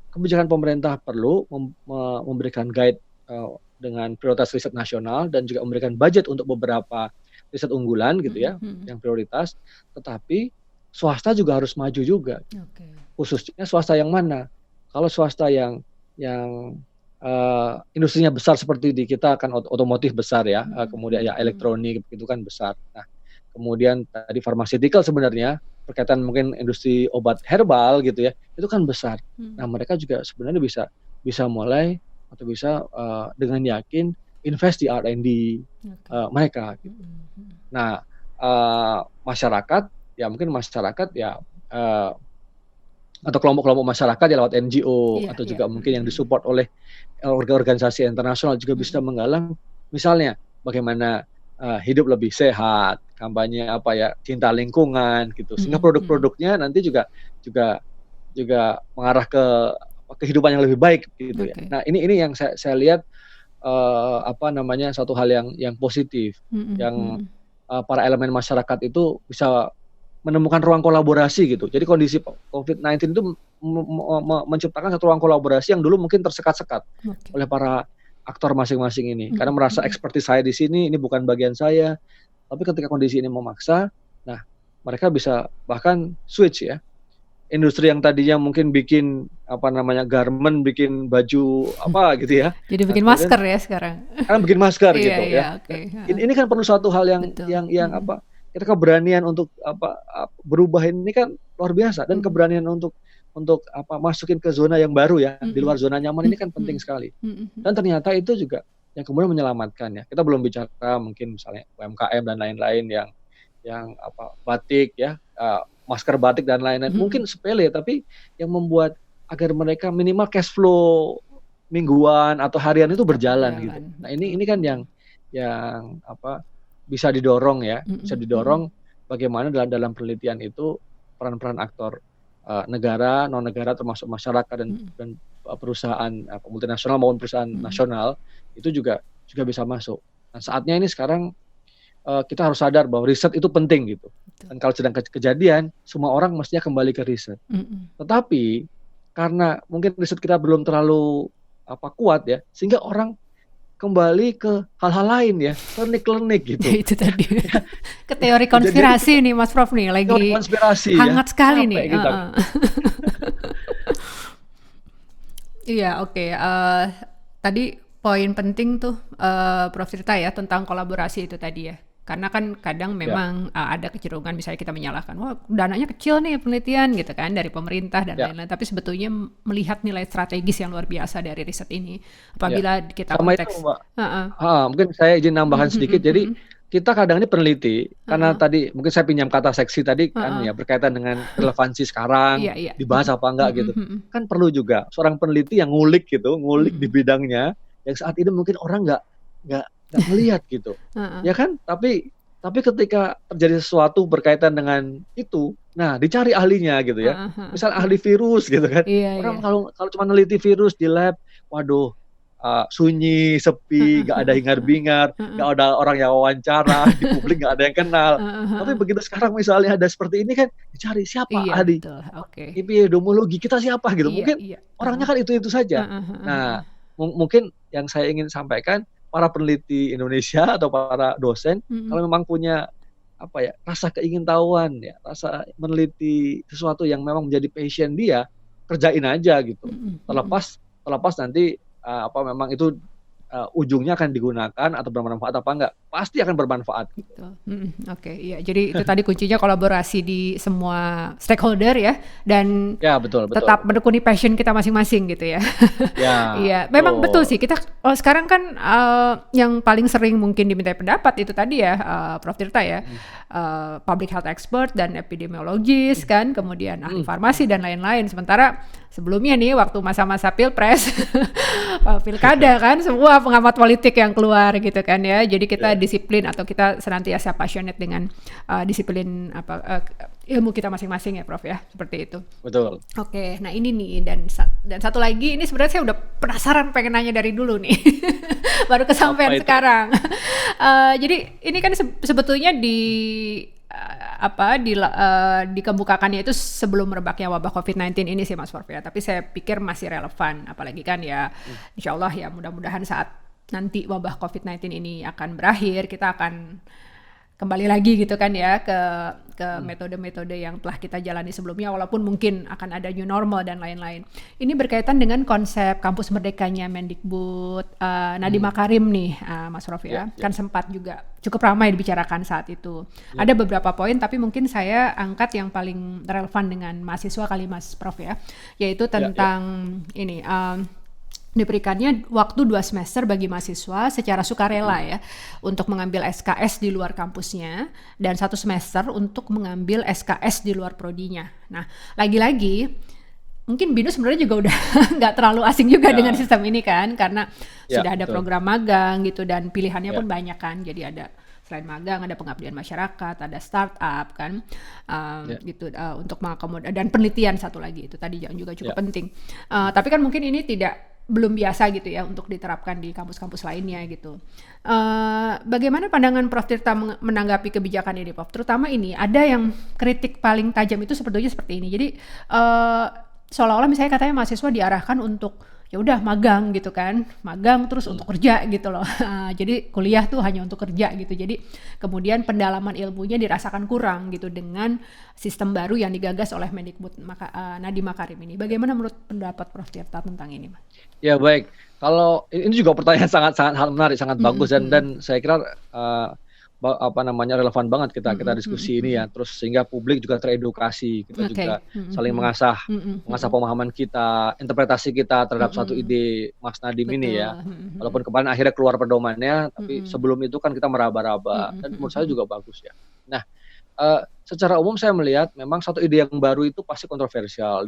kebijakan pemerintah perlu memberikan guide, dengan prioritas riset nasional dan juga memberikan budget untuk beberapa riset unggulan gitu Mhm ya, mhm. yang prioritas, tetapi swasta juga harus maju juga, Oke. khususnya swasta yang mana. Kalau swasta yang, industrinya besar seperti di kita kan otomotif besar ya, Mhm kemudian ya mhm mhm. elektronik itu kan besar. Nah, kemudian tadi pharmaceutical sebenarnya, berkaitan mungkin industri obat herbal gitu ya, itu kan besar. Nah, Mhm. mereka juga sebenarnya bisa bisa mulai atau bisa, dengan yakin invest di R&D, Oke. mereka gitu. Mhm mhm. Nah, masyarakat, ya mungkin masyarakat ya, eee, atau kelompok-kelompok masyarakat ya lewat NGO Iya atau iya. juga Mhm mungkin yang mhm. disupport oleh, organisasi internasional juga bisa Mhm. menggalang misalnya bagaimana, hidup lebih sehat, kampanye apa ya, cinta lingkungan gitu, sehingga Mhm mhm. produk-produknya nanti juga juga juga mengarah ke kehidupan yang lebih baik gitu ya. Oke. Nah, ini yang saya lihat, apa namanya, satu hal yang positif, Mhm yang, mhm. para elemen masyarakat itu bisa menemukan ruang kolaborasi gitu. Jadi kondisi COVID-19 itu menciptakan satu ruang kolaborasi yang dulu mungkin tersekat-sekat Oke. oleh para aktor masing-masing ini. Karena Mhm merasa mhm. ekspertis saya di sini, ini bukan bagian saya. Tapi ketika kondisi ini memaksa, nah mereka bisa bahkan switch ya. Industri yang tadinya mungkin bikin, apa namanya, garment, bikin baju apa gitu ya. Jadi Nah bikin kemudian masker ya sekarang? sekarang bikin masker Iya gitu iya, ya. oke, Nah, heeh. ini kan perlu suatu hal yang Betul. yang Mhm. apa, kita keberanian untuk apa, berubah ini kan luar biasa dan Mhm. keberanian untuk apa, masukin ke zona yang baru ya, di Mhm. luar zona nyaman ini Mhm kan penting mhm. sekali. Mhm mhm. Dan ternyata itu juga yang kemudian menyelamatkan ya. Kita belum bicara mungkin misalnya UMKM dan lain-lain yang apa, batik ya, masker batik dan lain-lain, Mhm. mungkin sepele tapi yang membuat agar mereka minimal cash flow mingguan atau harian itu Tetap berjalan gitu. berjalan, Nah betul. ini kan yang apa, bisa didorong ya, bisa Mhm mhm. didorong bagaimana dalam dalam penelitian itu peran-peran aktor, negara, non negara termasuk masyarakat Mhm. dan, perusahaan apa, multinasional maupun perusahaan Mhm. nasional, itu juga bisa masuk. Nah saatnya ini sekarang, kita harus sadar bahwa riset itu penting gitu, Betul. dan kalau sedang kejadian, semua orang mestinya kembali ke riset. Mhm. Tetapi, karena mungkin riset kita belum terlalu, apa, kuat ya, sehingga orang kembali ke hal-hal lain ya, klinik-klinik Ya gitu. itu tadi. Ke Ya, teori jadi konspirasi kita nih Mas Prof nih, teori lagi konspirasi ya, hangat sekali nih, capek kita. heeh. Iya, oke, tadi poin penting tuh, Prof cerita ya tentang kolaborasi itu tadi ya. Karena kan kadang Ya, memang ada kecenderungan misalnya kita menyalahkan, wah dananya kecil nih penelitian gitu kan dari pemerintah dan ya, lain-lain. Tapi sebetulnya melihat nilai strategis yang luar biasa dari riset ini, ya. apabila kita Sama itu, konteks, Mbak. heeh, Mungkin saya izin mhm nambahkan sedikit. mhm Jadi mhm, kita kadang ini peneliti karena heeh, tadi mungkin saya pinjam kata seksi tadi kan heeh, ya berkaitan dengan relevansi sekarang, iya iya, dibahas apa enggak mhm gitu. mhm, Kan perlu juga seorang peneliti yang ngulik gitu, ngulik di mhm, bidangnya yang saat ini mungkin orang nggak ngelihat gitu. heeh, Ya kan? Tapi ketika terjadi sesuatu berkaitan dengan itu, nah dicari ahlinya gitu ya. heeh heeh Misal heeh, ahli virus gitu kan. iya iya, Orang kalau kalau cuma neliti virus di lab, waduh, sunyi, sepi, heeh nggak ada heeh hingar-bingar, heeh, nggak ada orang yang wawancara, di publik nggak ada yang kenal. heeh Tapi heeh, begitu sekarang misalnya ada seperti ini kan, dicari siapa iya ahli betul, oke, epidemiologi, kita siapa gitu. iya Mungkin iya, orangnya heeh, kan itu-itu saja. heeh heeh Nah, heeh, mungkin yang saya ingin sampaikan, para peneliti Indonesia atau para dosen, mhm, kalau memang punya apa ya, rasa keingintahuan ya, rasa meneliti sesuatu yang memang menjadi passion dia, kerjain aja gitu. mhm mhm. Terlepas terlepas nanti, apa memang itu, ujungnya akan digunakan atau bermanfaat apa enggak, pasti akan bermanfaat gitu. Betul, oke, iya. Jadi itu tadi kuncinya kolaborasi di semua stakeholder ya, dan Ya, betul betul tetap betul. menekuni passion kita masing-masing gitu ya. Ya, Iya, memang betul betul. sih kita sekarang kan, yang paling sering mungkin dimintai pendapat itu tadi ya, Prof. Tirta ya, Mhm, public health expert dan epidemiologis mhm, kan, kemudian ahli mhm, farmasi dan lain-lain. Sementara sebelumnya nih waktu masa-masa pilpres, pilkada kan semua pengamat politik yang keluar gitu kan ya. Jadi kita ya, disiplin atau kita senantiasa passionate dengan disiplin apa ilmu kita masing-masing ya Prof ya, seperti itu. betul. Oke, nah ini nih dan satu lagi ini sebenarnya saya udah penasaran pengen nanya dari dulu nih, baru Apa kesampaian itu? sekarang. Jadi ini kan sebetulnya dikemukakannya itu sebelum merebaknya wabah COVID-19 ini sih Mas Prof ya, tapi saya pikir masih relevan, apalagi kan ya, Mhm, insya Allah ya mudah-mudahan saat nanti wabah COVID-19 ini akan berakhir, kita akan kembali lagi gitu kan ya ke mhm, metode-metode yang telah kita jalani sebelumnya, walaupun mungkin akan ada new normal dan lain-lain. Ini berkaitan dengan konsep kampus merdekanya Mendikbud Nadiem mhm. Makarim nih, Mas Rof Ya, ya, ya, kan sempat juga cukup ramai dibicarakan saat itu. ya, Ada beberapa poin tapi mungkin saya angkat yang paling relevan dengan mahasiswa kali Mas Prof ya, yaitu ya, ya, tentang ini diberikannya waktu 2 semester bagi mahasiswa secara sukarela mhm. ya, untuk mengambil SKS di luar kampusnya, dan 1 semester untuk mengambil SKS di luar prodinya. Nah, lagi-lagi mungkin BINUS sebenarnya juga udah nggak terlalu asing juga dengan Ya, sistem ini kan, karena ya, sudah ada betul. program magang gitu dan pilihannya Ya, pun banyak kan. Jadi ada selain magang ada pengabdian masyarakat, ada startup kan, ya, gitu untuk mengakomodir dan penelitian satu lagi itu tadi yang juga ya, cukup penting. mhm. Tapi kan mungkin ini belum biasa gitu ya untuk diterapkan di kampus-kampus lainnya gitu. Bagaimana pandangan Prof. Tirta menanggapi kebijakan ini, Prof? Terutama ini ada yang kritik paling tajam itu sebetulnya seperti ini. Jadi seolah-olah misalnya katanya mahasiswa diarahkan untuk ya udah magang gitu kan, magang terus Mhm. untuk kerja gitu loh. Jadi kuliah tuh hanya untuk kerja gitu. Jadi kemudian pendalaman ilmunya dirasakan kurang gitu dengan sistem baru yang digagas oleh Mendikbud Nadiem Makarim ini. Bagaimana menurut pendapat Prof. Tirta tentang ini, Mas? Ya, baik. Kalau ini juga pertanyaan sangat sangat sangat menarik, sangat Mhm bagus dan mhm. saya kira, eee, apa namanya, relevan banget kita kita Mhm mhm diskusi ini mhm. ya, terus sehingga publik juga teredukasi, kita juga Oke. Mhm saling mhm. mengasah Mhm mengasah mhm. pemahaman kita, interpretasi kita terhadap suatu Mhm. ide Mas Nadiem ini ya. Betul. Mhm mhm. Walaupun kemarin akhirnya keluar pedomannya, tapi Mhm. sebelum itu kan kita meraba-raba Mhm dan mhm menurut saya mhm. juga bagus ya. Nah, secara umum saya melihat memang satu ide yang baru itu pasti kontroversial Oke.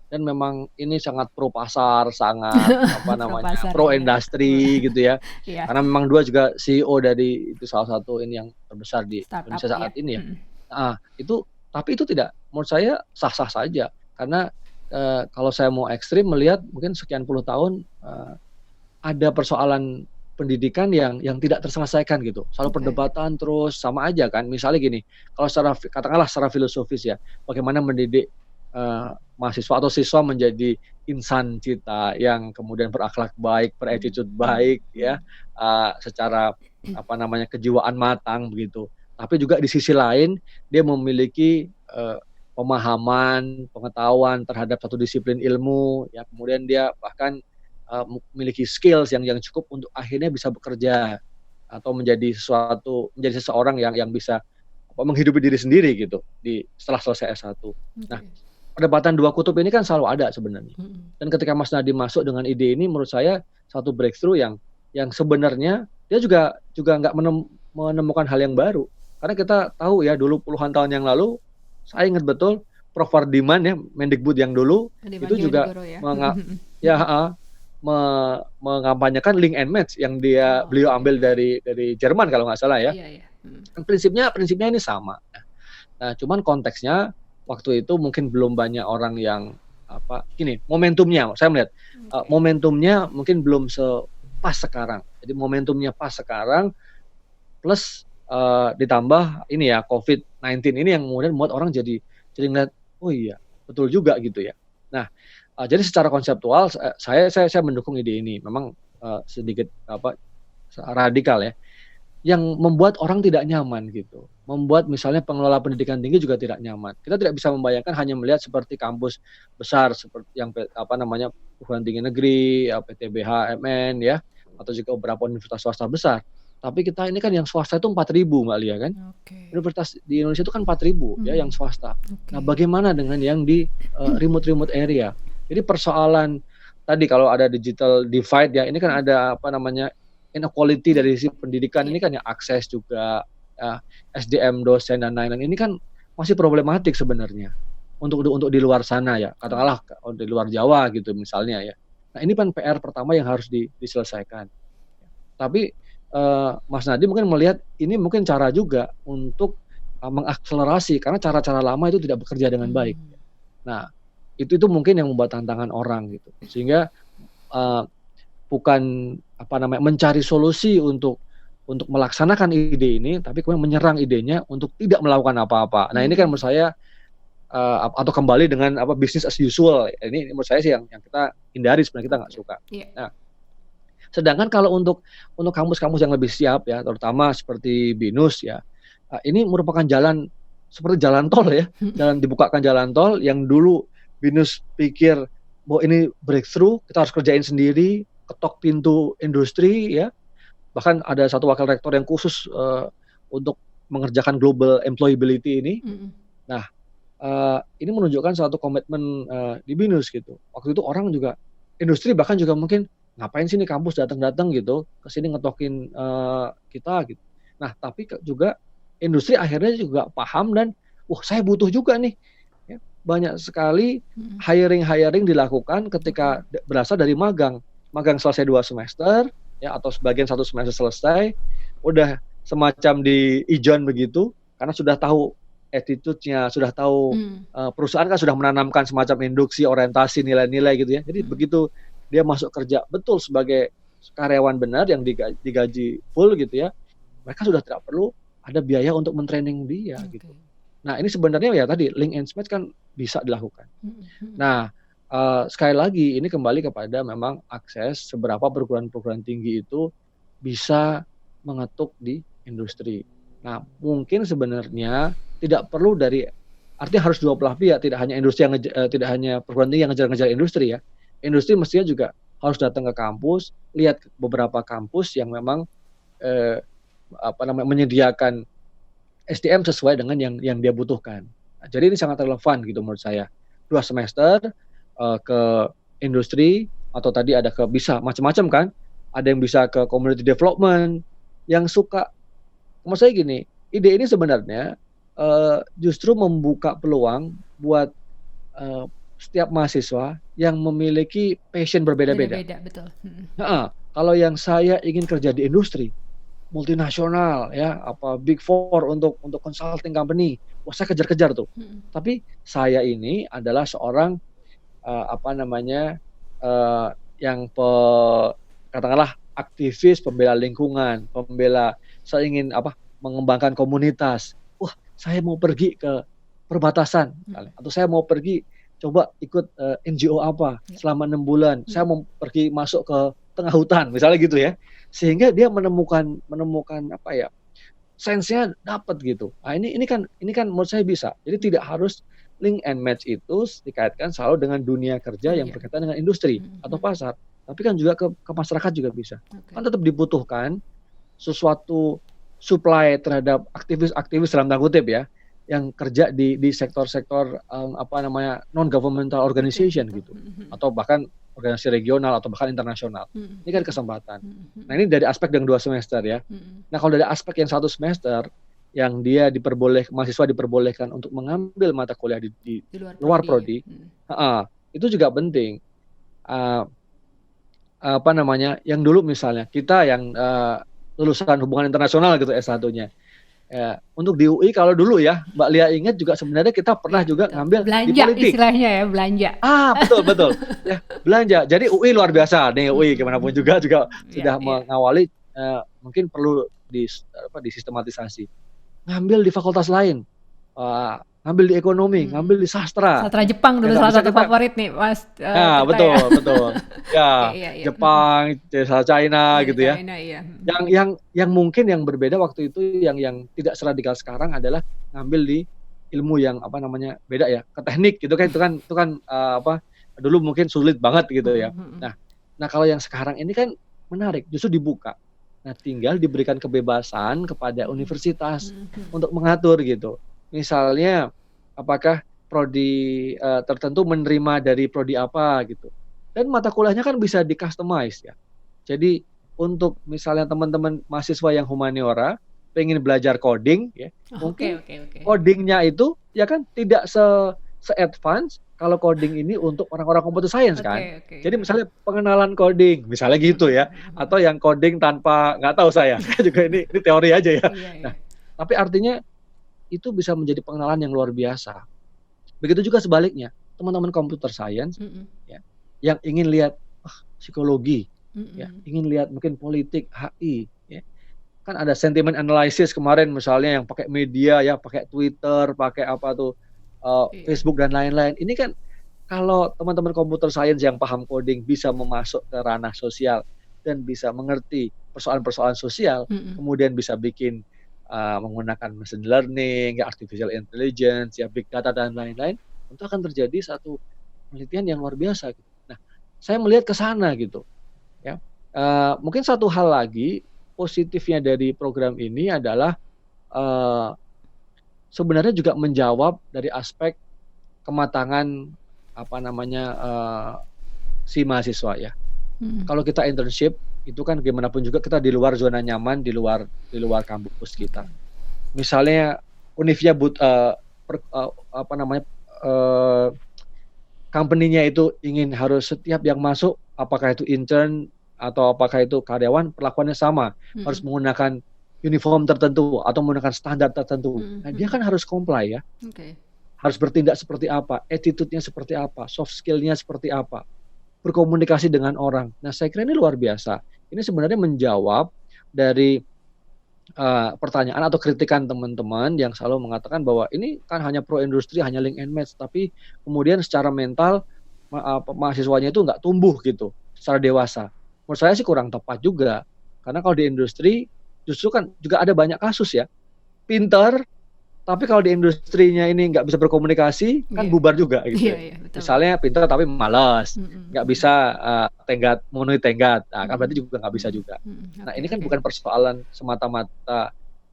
dan memang ini sangat pro pasar, sangat apa Pro namanya, pasar pro ya. industri gitu ya. Iya, Karena memang dua juga CEO dari itu salah satu ini yang terbesar di startup Indonesia ya. saat ini ya. Mhm. Itu tapi itu tidak menurut saya sah-sah saja. Karena, kalau saya mau ekstrim melihat mungkin sekian puluh tahun, ada persoalan pendidikan yang tidak terselesaikan gitu. Selalu Oke. perdebatan terus, sama aja kan. Misalnya gini, kalau katakanlah secara filosofis ya, bagaimana mendidik, mahasiswa atau siswa menjadi insan cita yang kemudian berakhlak baik, Mhm berattitude mhm baik ya, mhm. secara apa namanya, kejiwaan matang begitu. Tapi juga di sisi lain dia memiliki, pemahaman, pengetahuan terhadap satu disiplin ilmu, ya kemudian dia bahkan, memiliki skills yang cukup untuk akhirnya bisa bekerja. atau menjadi seseorang yang bisa menghidupi diri sendiri gitu setelah selesai S1. Nah, Oke. perdebatan dua kutub ini kan selalu ada sebenarnya. Mhm. Dan ketika Mas Nadiem masuk dengan ide ini, menurut saya satu breakthrough yang sebenarnya dia juga nggak menemukan hal yang baru. Karena kita tahu ya dulu puluhan tahun yang lalu, saya ingat betul Prof. Wardiman ya, Mendikbud yang dulu itu Mendagri juga Negoro ya? ya heeh, mengampanyekan link and match yang Oh, beliau oke. ambil dari Jerman kalau nggak salah ya. Iya iya. Kan prinsipnya ini sama. Nah, cuman konteksnya waktu itu mungkin belum banyak orang yang gini, momentumnya saya melihat, Oke. momentumnya mungkin belum sepas sekarang. Jadi momentumnya pas sekarang plus, ditambah ini ya COVID-19 ini yang kemudian membuat orang jadi ngeliat, "Oh iya, betul juga," gitu ya. Nah, jadi secara konseptual saya mendukung ide ini. Memang, sedikit radikal ya. Yang membuat orang tidak nyaman gitu, membuat misalnya pengelola pendidikan tinggi juga tidak nyaman. Kita tidak bisa membayangkan hanya melihat seperti kampus besar seperti yang perguruan tinggi negeri, ya PTBH, MN ya, atau juga beberapa universitas swasta besar. Tapi kita ini kan yang swasta itu 4.000 Mbak Lia kan. Oke. Universitas di Indonesia itu kan 4.000 ya yang Mhm. swasta. Nah, Oke. bagaimana dengan yang di, remote area? Jadi persoalan tadi kalau ada digital divide ya, ini kan ada inequality Iya dari sisi pendidikan iya. ini kan ya akses juga, eee, SDM, dosen dan lain-lain ini kan masih problematik sebenarnya untuk di luar sana ya, Oke. katakanlah di luar Jawa gitu misalnya ya. Nah ini kan PR pertama yang harus diselesaikan. Tapi, Mas Nadiem mungkin melihat ini mungkin cara juga untuk, mengakselerasi karena cara-cara lama itu tidak bekerja dengan baik. Mmm. Nah, itu mungkin yang membuat tantangan orang gitu. Sehingga, eee, bukan mencari solusi untuk melaksanakan ide ini, tapi kemudian menyerang idenya untuk tidak melakukan apa-apa. Nah, ini kan Mhm. menurut saya, atau kembali dengan business as usual. Ini menurut saya sih yang kita hindari sebenarnya, kita nggak Oke. suka. Iya. Nah, sedangkan kalau untuk kampus-kampus yang lebih siap ya, terutama seperti BINUS ya, ini merupakan jalan seperti jalan tol ya, dibukakan jalan tol yang dulu BINUS pikir bahwa ini breakthrough, kita harus kerjain sendiri, ketok pintu industri ya, bahkan ada satu wakil rektor yang khusus, untuk mengerjakan global employability ini. Mhm. Nah, ini menunjukkan suatu komitmen, di BINUS gitu. Waktu itu orang juga industri bahkan juga mungkin, "Ngapain sih nih kampus datang-datang gitu, ke sini ngetokin, kita," gitu. Nah, tapi juga industri akhirnya juga paham dan, "Wah, saya butuh juga nih," ya. Banyak sekali Mhm. hiring dilakukan ketika Oke. berasal dari magang. Magang selesai 2 semester, ya atau sebagian 1 semester selesai, udah semacam di-ijon begitu, karena sudah tahu attitude-nya, sudah tahu, Mmm. perusahaan kan sudah menanamkan semacam induksi, orientasi, nilai-nilai gitu ya. Jadi Mhm. begitu dia masuk kerja betul sebagai karyawan benar yang digaji full gitu ya, mereka sudah tidak perlu ada biaya untuk men-training dia gitu. Oke. Nah ini sebenarnya ya tadi link and match kan bisa dilakukan. Mhm mhm. Nah, sekali lagi ini kembali kepada memang akses seberapa perguruan-perguruan tinggi itu bisa mengetuk di industri. Nah, mungkin sebenarnya tidak perlu artinya harus dua belah pihak, tidak hanya perguruan tinggi yang ngejar-ngejar industri ya. Industri mestinya juga harus datang ke kampus, lihat beberapa kampus yang memang, eee, menyediakan SDM sesuai dengan yang dia butuhkan. Nah, jadi ini sangat relevan gitu menurut saya. 2 semester, ke industri atau tadi ada bisa macam-macam kan, ada yang bisa ke community development, yang suka menurut saya gini, ide ini sebenarnya, justru membuka peluang buat, eee, setiap mahasiswa yang memiliki passion berbeda-beda. Beda-beda, betul. Mhm. Heeh, kalau yang saya ingin kerja di industri, multinasional ya, Big Four untuk consulting company. Wah, saya kejar-kejar tuh. Mhm. Tapi saya ini adalah seorang, eee, apa namanya, eee, yang katakanlah aktivis pembela lingkungan, saya ingin mengembangkan komunitas. Wah, saya mau pergi ke perbatasan misalnya, Mhm. atau saya mau pergi coba ikut, NGO Iya. selama 6 bulan, saya Mhm. mau pergi masuk ke tengah hutan, misalnya gitu ya. Sehingga dia menemukan menemukan sense-nya dapat gitu. Nah ini kan menurut saya bisa. Jadi tidak harus link and match itu dikaitkan selalu dengan dunia kerja yang Kerja. berkaitan dengan industri Mhm atau mhm. pasar, tapi kan juga ke masyarakat juga bisa. Oke. Kan tetap dibutuhkan sesuatu supply terhadap aktivis-aktivis dalam tanda kutip ya, yang kerja di sektor-sektor, apa namanya, non governmental Oke, organization betul. gitu, atau bahkan organisasi regional atau bahkan internasional. Ini kan kesempatan. Nah, ini dari aspek yang 2 semester ya. Nah, kalau dari aspek yang 1 semester, yang dia mahasiswa diperbolehkan untuk mengambil mata kuliah di Di luar luar prodi ya? prodi, heeh, itu juga penting. Eee, apa namanya, yang dulu misalnya kita yang, lulusan hubungan internasional gitu S1-nya, untuk di UI kalau dulu ya, Mbak Lia ingat juga sebenarnya kita pernah Iya, juga betul. ngambil di Belanja politik. istilahnya ya, belanja. Betul betul, ya belanja. Jadi UI luar biasa nih, UI gimana pun juga Iya, sudah iya. mengawali, mungkin perlu disistematisasi. Ngambil di fakultas lain, ngambil di ekonomi, ngambil di sastra, Sastra Jepang ya dulu nggak salah bisa satu kita. favorit nih Mas, Nah, kita ya. betul betul. Oke, Ya, iya, iya. Jepang, China Iya, gitu ya. China, iya. Yang mungkin yang berbeda waktu itu yang tidak seradikal sekarang adalah ngambil di ilmu yang apa namanya, beda ya, ke teknik gitu kan, itu kan, apa, dulu mungkin sulit banget gitu ya. Nah nah kalau yang sekarang ini kan menarik, justru dibuka. Nah, tinggal diberikan kebebasan kepada universitas untuk mengatur gitu. Misalnya, apakah prodi, tertentu menerima dari prodi apa gitu. Dan mata kuliahnya kan bisa di-customize ya. Jadi untuk misalnya teman-teman mahasiswa yang humaniora pengen belajar coding ya, Oke, mungkin oke, oke. coding-nya itu ya kan tidak se-advance kalau coding ini untuk orang-orang computer science kan. Oke, oke. Jadi misalnya pengenalan coding, misalnya gitu ya, atau yang coding tanpa nggak tahu saya juga ini teori aja ya. Iya, iya. Nah, tapi artinya itu bisa menjadi pengenalan yang luar biasa. Begitu juga sebaliknya, teman-teman computer science ya, yang ingin lihat psikologi, ya, ingin lihat mungkin politik, HI, ya. Kan ada sentiment analysis kemarin misalnya yang pakai media ya, pakai Twitter, pakai apa tuh, Iya. Facebook dan lain-lain. Ini kan kalau teman-teman computer science yang paham coding bisa memasuk ke ranah sosial dan bisa mengerti persoalan-persoalan sosial, kemudian bisa bikin, menggunakan machine learning, ya artificial intelligence, ya big data dan lain-lain, tentu akan terjadi satu penelitian yang luar biasa gitu. Nah, saya melihat ke sana gitu, ya. Mungkin satu hal lagi positifnya dari program ini adalah, eee, sebenarnya juga menjawab dari aspek kematangan, apa namanya, si mahasiswa ya. Kalau kita internship, itu kan gimana pun juga kita di luar zona nyaman, di luar kampus kita. Oke. Misalnya Univnya apa namanya, eee, company-nya itu ingin harus setiap yang masuk, apakah itu intern atau apakah itu karyawan, perlakuannya sama, harus menggunakan uniform tertentu atau menggunakan standar tertentu. Nah, dia kan harus comply ya, Oke. harus bertindak seperti apa, attitude-nya seperti apa, soft skill-nya seperti apa, berkomunikasi dengan orang. Nah, saya kira ini luar biasa. Ini sebenarnya menjawab dari, pertanyaan atau kritikan teman-teman yang selalu mengatakan bahwa ini kan hanya pro industri, hanya link and match, tapi kemudian secara mental mahasiswanya itu nggak tumbuh gitu secara dewasa. Menurut saya sih kurang tepat juga, karena kalau di industri justru kan juga ada banyak kasus ya, pinter tapi kalau di industrinya ini nggak bisa berkomunikasi, kan Iya. bubar juga gitu Iya, ya. iya, betul, betul. Misalnya pintar tapi malas, nggak bisa, Mhm. memenuhi tenggat, nah kan Mhm, berarti juga nggak bisa mhm, juga. Nah oke, ini kan oke. bukan persoalan semata-mata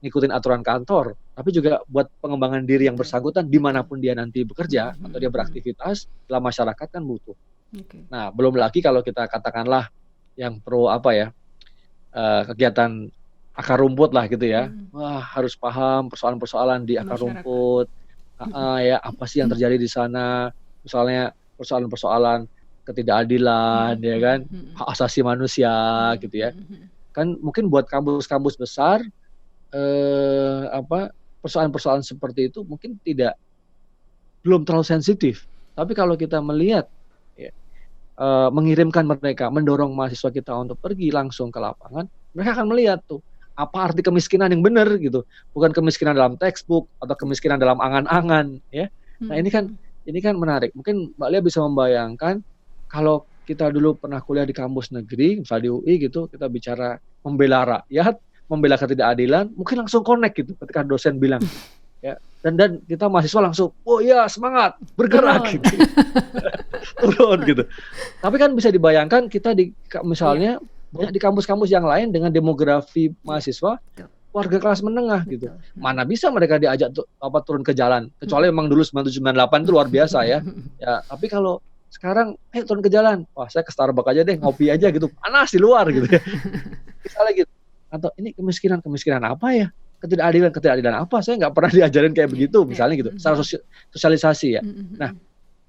ngikutin aturan kantor, tapi juga buat pengembangan diri yang Betul, bersangkutan di betul. manapun dia nanti bekerja atau dia beraktivitas dalam masyarakat kan butuh. Oke. Nah belum lagi kalau kita katakanlah yang pro apa ya, kegiatan akar rumput lah gitu ya. Wah harus paham persoalan-persoalan di akar Masyarakat. rumput, ya apa sih yang terjadi di sana, misalnya persoalan-persoalan ketidakadilan ya kan, hak asasi manusia gitu ya. Kan mungkin buat kampus-kampus besar, apa, persoalan-persoalan seperti itu mungkin belum terlalu sensitif. Tapi kalau kita melihat ya, mengirimkan mereka, mendorong mahasiswa kita untuk pergi langsung ke lapangan, mereka akan melihat tuh, apa arti kemiskinan yang benar gitu. Bukan kemiskinan dalam textbook atau kemiskinan dalam angan-angan ya. Nah ini kan menarik. Mungkin Mbak Lia bisa membayangkan kalau kita dulu pernah kuliah di kampus negeri, misalnya di UI gitu, kita bicara membela rakyat, membela ketidakadilan, mungkin langsung connect gitu ketika dosen bilang ya. Dan kita mahasiswa langsung, "Oh iya semangat, bergerak," Turun. gitu. Turun gitu. Tapi kan bisa dibayangkan kita Iya. misalnya banyak di kampus-kampus yang lain dengan demografi Iya, mahasiswa betul warga kelas menengah gitu. betul. Mana bisa mereka diajak turun ke jalan, kecuali memang dulu 97, 98 itu luar biasa ya. Ya, tapi kalau sekarang turun ke jalan, wah saya ke Starbucks aja deh, ngopi aja gitu, panas di luar gitu ya. Misalnya gitu. Atau ini kemiskinan apa ya? Ketidakadilan apa? Saya nggak pernah diajarin kayak Iya, begitu, iya. misalnya gitu. Secara sosialisasi ya. Nah,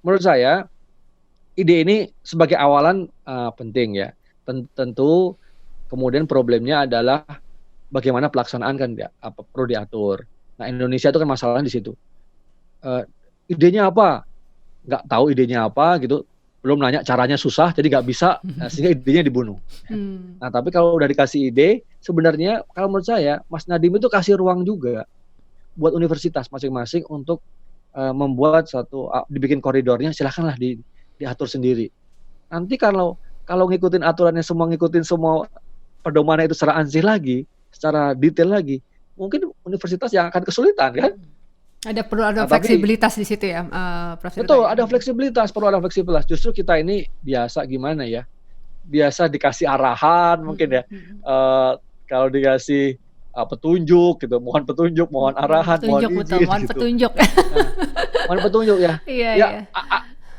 menurut saya ide ini sebagai awalan penting ya. Tentu kemudian problemnya adalah bagaimana pelaksanaan kan perlu diatur. Nah, Indonesia itu kan masalahnya di situ. Idenya apa? Nggak tahu idenya apa gitu. Belum nanya caranya susah, jadi nggak bisa, sehingga idenya dibunuh. Nah, tapi kalau udah dikasih ide, sebenarnya kalau menurut saya, Mas Nadiem itu kasih ruang juga buat universitas masing-masing untuk membuat dibikin koridornya, silakanlah diatur sendiri. Nanti kalau ngikutin aturannya semua, ngikutin semua pedomannya itu secara ansih lagi, secara detail lagi, mungkin universitas yang akan kesulitan kan. Perlu ada Nah, tapi fleksibilitas di situ ya, Prof. Tirta betul ya? ada fleksibilitas, perlu ada fleksibilitas. Justru kita ini biasa gimana ya? Biasa dikasih arahan mungkin ya. Kalau dikasih petunjuk gitu, mohon petunjuk, mohon arahan, mohon Petunjuk, betul, izin mohon gitu. petunjuk. Nah, mohon petunjuk ya. Iya, Ya, iya.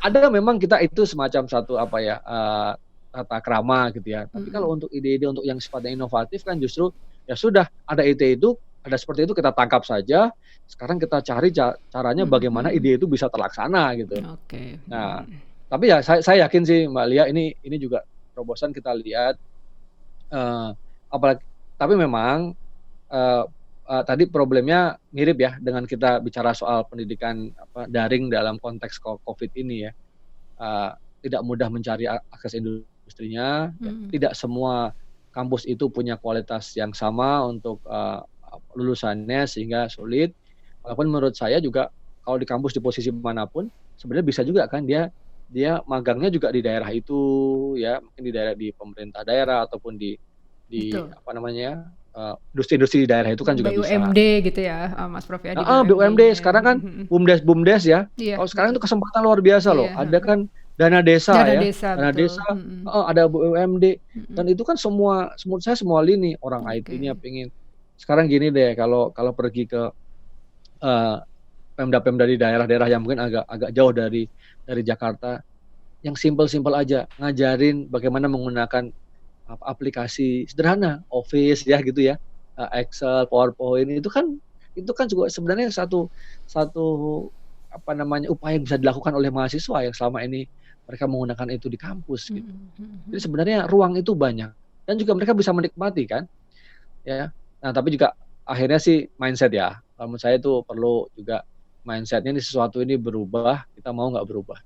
ada memang kita itu semacam satu tata krama gitu ya. Tapi kalau untuk ide-ide untuk yang sifatnya inovatif kan justru ya sudah ada ide itu, ada seperti itu kita tangkap saja. Sekarang kita cari caranya bagaimana ide itu bisa terlaksana gitu. Oke. Nah, tapi ya saya yakin sih Mbak Lia ini juga terobosan kita lihat. Apalagi tapi memang tadi problemnya mirip ya dengan kita bicara soal pendidikan daring dalam konteks COVID ini ya. Tidak mudah mencari akses industrinya, tidak semua kampus itu punya kualitas yang sama untuk lulusannya sehingga sulit. Walaupun menurut saya juga kalau di kampus di posisi manapun sebenarnya bisa juga kan dia magangnya juga di daerah itu ya, mungkin di pemerintah daerah ataupun di industri-industri di daerah itu kan juga bisa. BUMD gitu ya, Mas Prof ya, di BUMD sekarang kan BUMDes ya. Iya, Kalau sekarang itu kesempatan luar biasa loh. Ada kan dana desa ya. Dana desa, ada BUMD dan itu kan menurut saya semua lini orang IT-nya pengen. Sekarang gini deh, kalau pergi ke Pemda-pemda di daerah-daerah yang mungkin agak jauh dari Jakarta, yang simpel-simpel aja, ngajarin bagaimana menggunakan aplikasi sederhana, Office ya gitu ya, Excel, PowerPoint itu kan juga sebenarnya satu upaya yang bisa dilakukan oleh mahasiswa yang selama ini mereka menggunakan itu di kampus gitu. Jadi sebenarnya ruang itu banyak dan juga mereka bisa menikmati kan, ya. Nah tapi juga akhirnya sih mindset ya. Kalau menurut saya itu perlu juga mindset-nya ini sesuatu ini berubah, kita mau nggak berubah.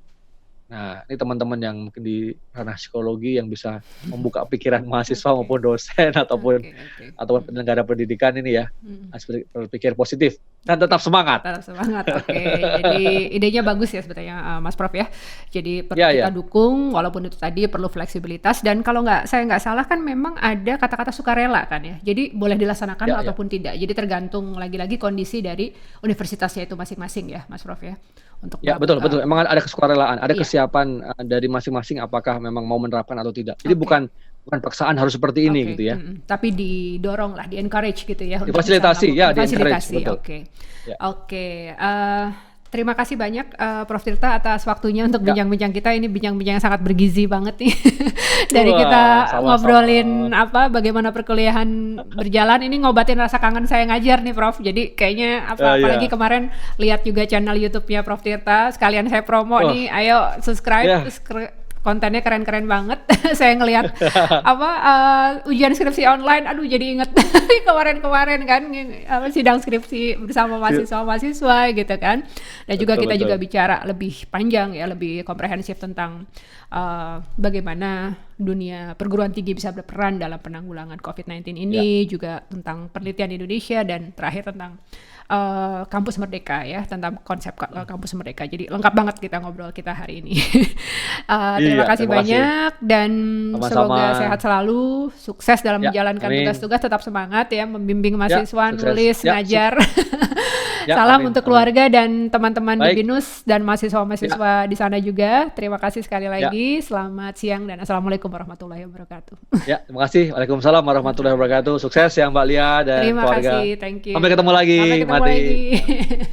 Nah, ini teman-teman yang mungkin di ranah psikologi yang bisa membuka pikiran mahasiswa maupun dosen ataupun penyelenggara pendidikan ini ya, berpikir positif dan tetap semangat. Oke. Jadi idenya bagus ya sebetulnya, Mas Prof ya. Jadi perlu kita dukung, walaupun itu tadi perlu fleksibilitas dan kalau saya nggak salah kan memang ada kata-kata sukarela kan ya. Jadi boleh dilaksanakan ataupun tidak. Jadi tergantung lagi-lagi kondisi dari universitasnya itu masing-masing ya, Mas Prof ya. Betul. Emang ada kesukarelaan, ada kesiapan dari masing-masing apakah memang mau menerapkan atau tidak. Jadi bukan paksaan harus seperti ini gitu ya. Tapi didorong lah, di-encourage gitu ya. Difasilitasi ya, di-encourage. Betul. Oke. Terima kasih banyak Prof Tirta atas waktunya untuk bincang-bincang kita. Ini bincang-bincang yang sangat bergizi banget nih. Dari kita ngobrolin bagaimana perkuliahan berjalan, ini ngobatin rasa kangen saya ngajar nih Prof. Jadi kayaknya apalagi kemarin lihat juga channel YouTube-nya Prof Tirta, sekalian saya promo nih, ayo subscribe. Kontennya keren-keren banget. Saya ngelihat ujian skripsi online, aduh jadi inget kemarin kan sidang skripsi bersama mahasiswa gitu kan. Dan juga kita juga bicara lebih panjang ya, lebih komprehensif tentang bagaimana dunia perguruan tinggi bisa berperan dalam penanggulangan COVID-19 ini, juga tentang penelitian Indonesia dan terakhir tentang Kampus Merdeka ya, tentang konsep Kampus Merdeka. Jadi lengkap banget kita ngobrol kita hari ini. Terima kasih banyak dan semoga sehat selalu, sukses dalam menjalankan tugas-tugas, tetap semangat ya, membimbing mahasiswa, nulis, ngajar. Ya, Salam amin untuk amin. keluarga dan teman-teman di Baik, BINUS dan ya mahasiswa-mahasiswa di sana juga. Terima kasih sekali ya lagi. Selamat siang dan assalamualaikum warahmatullahi wabarakatuh. ya, terima kasih. Waalaikumsalam warahmatullahi wabarakatuh. Sukses ya Mbak Lia dan Terima keluarga. kasih, thank you. Sampai ketemu lagi, Sampai ketemu mari. lagi.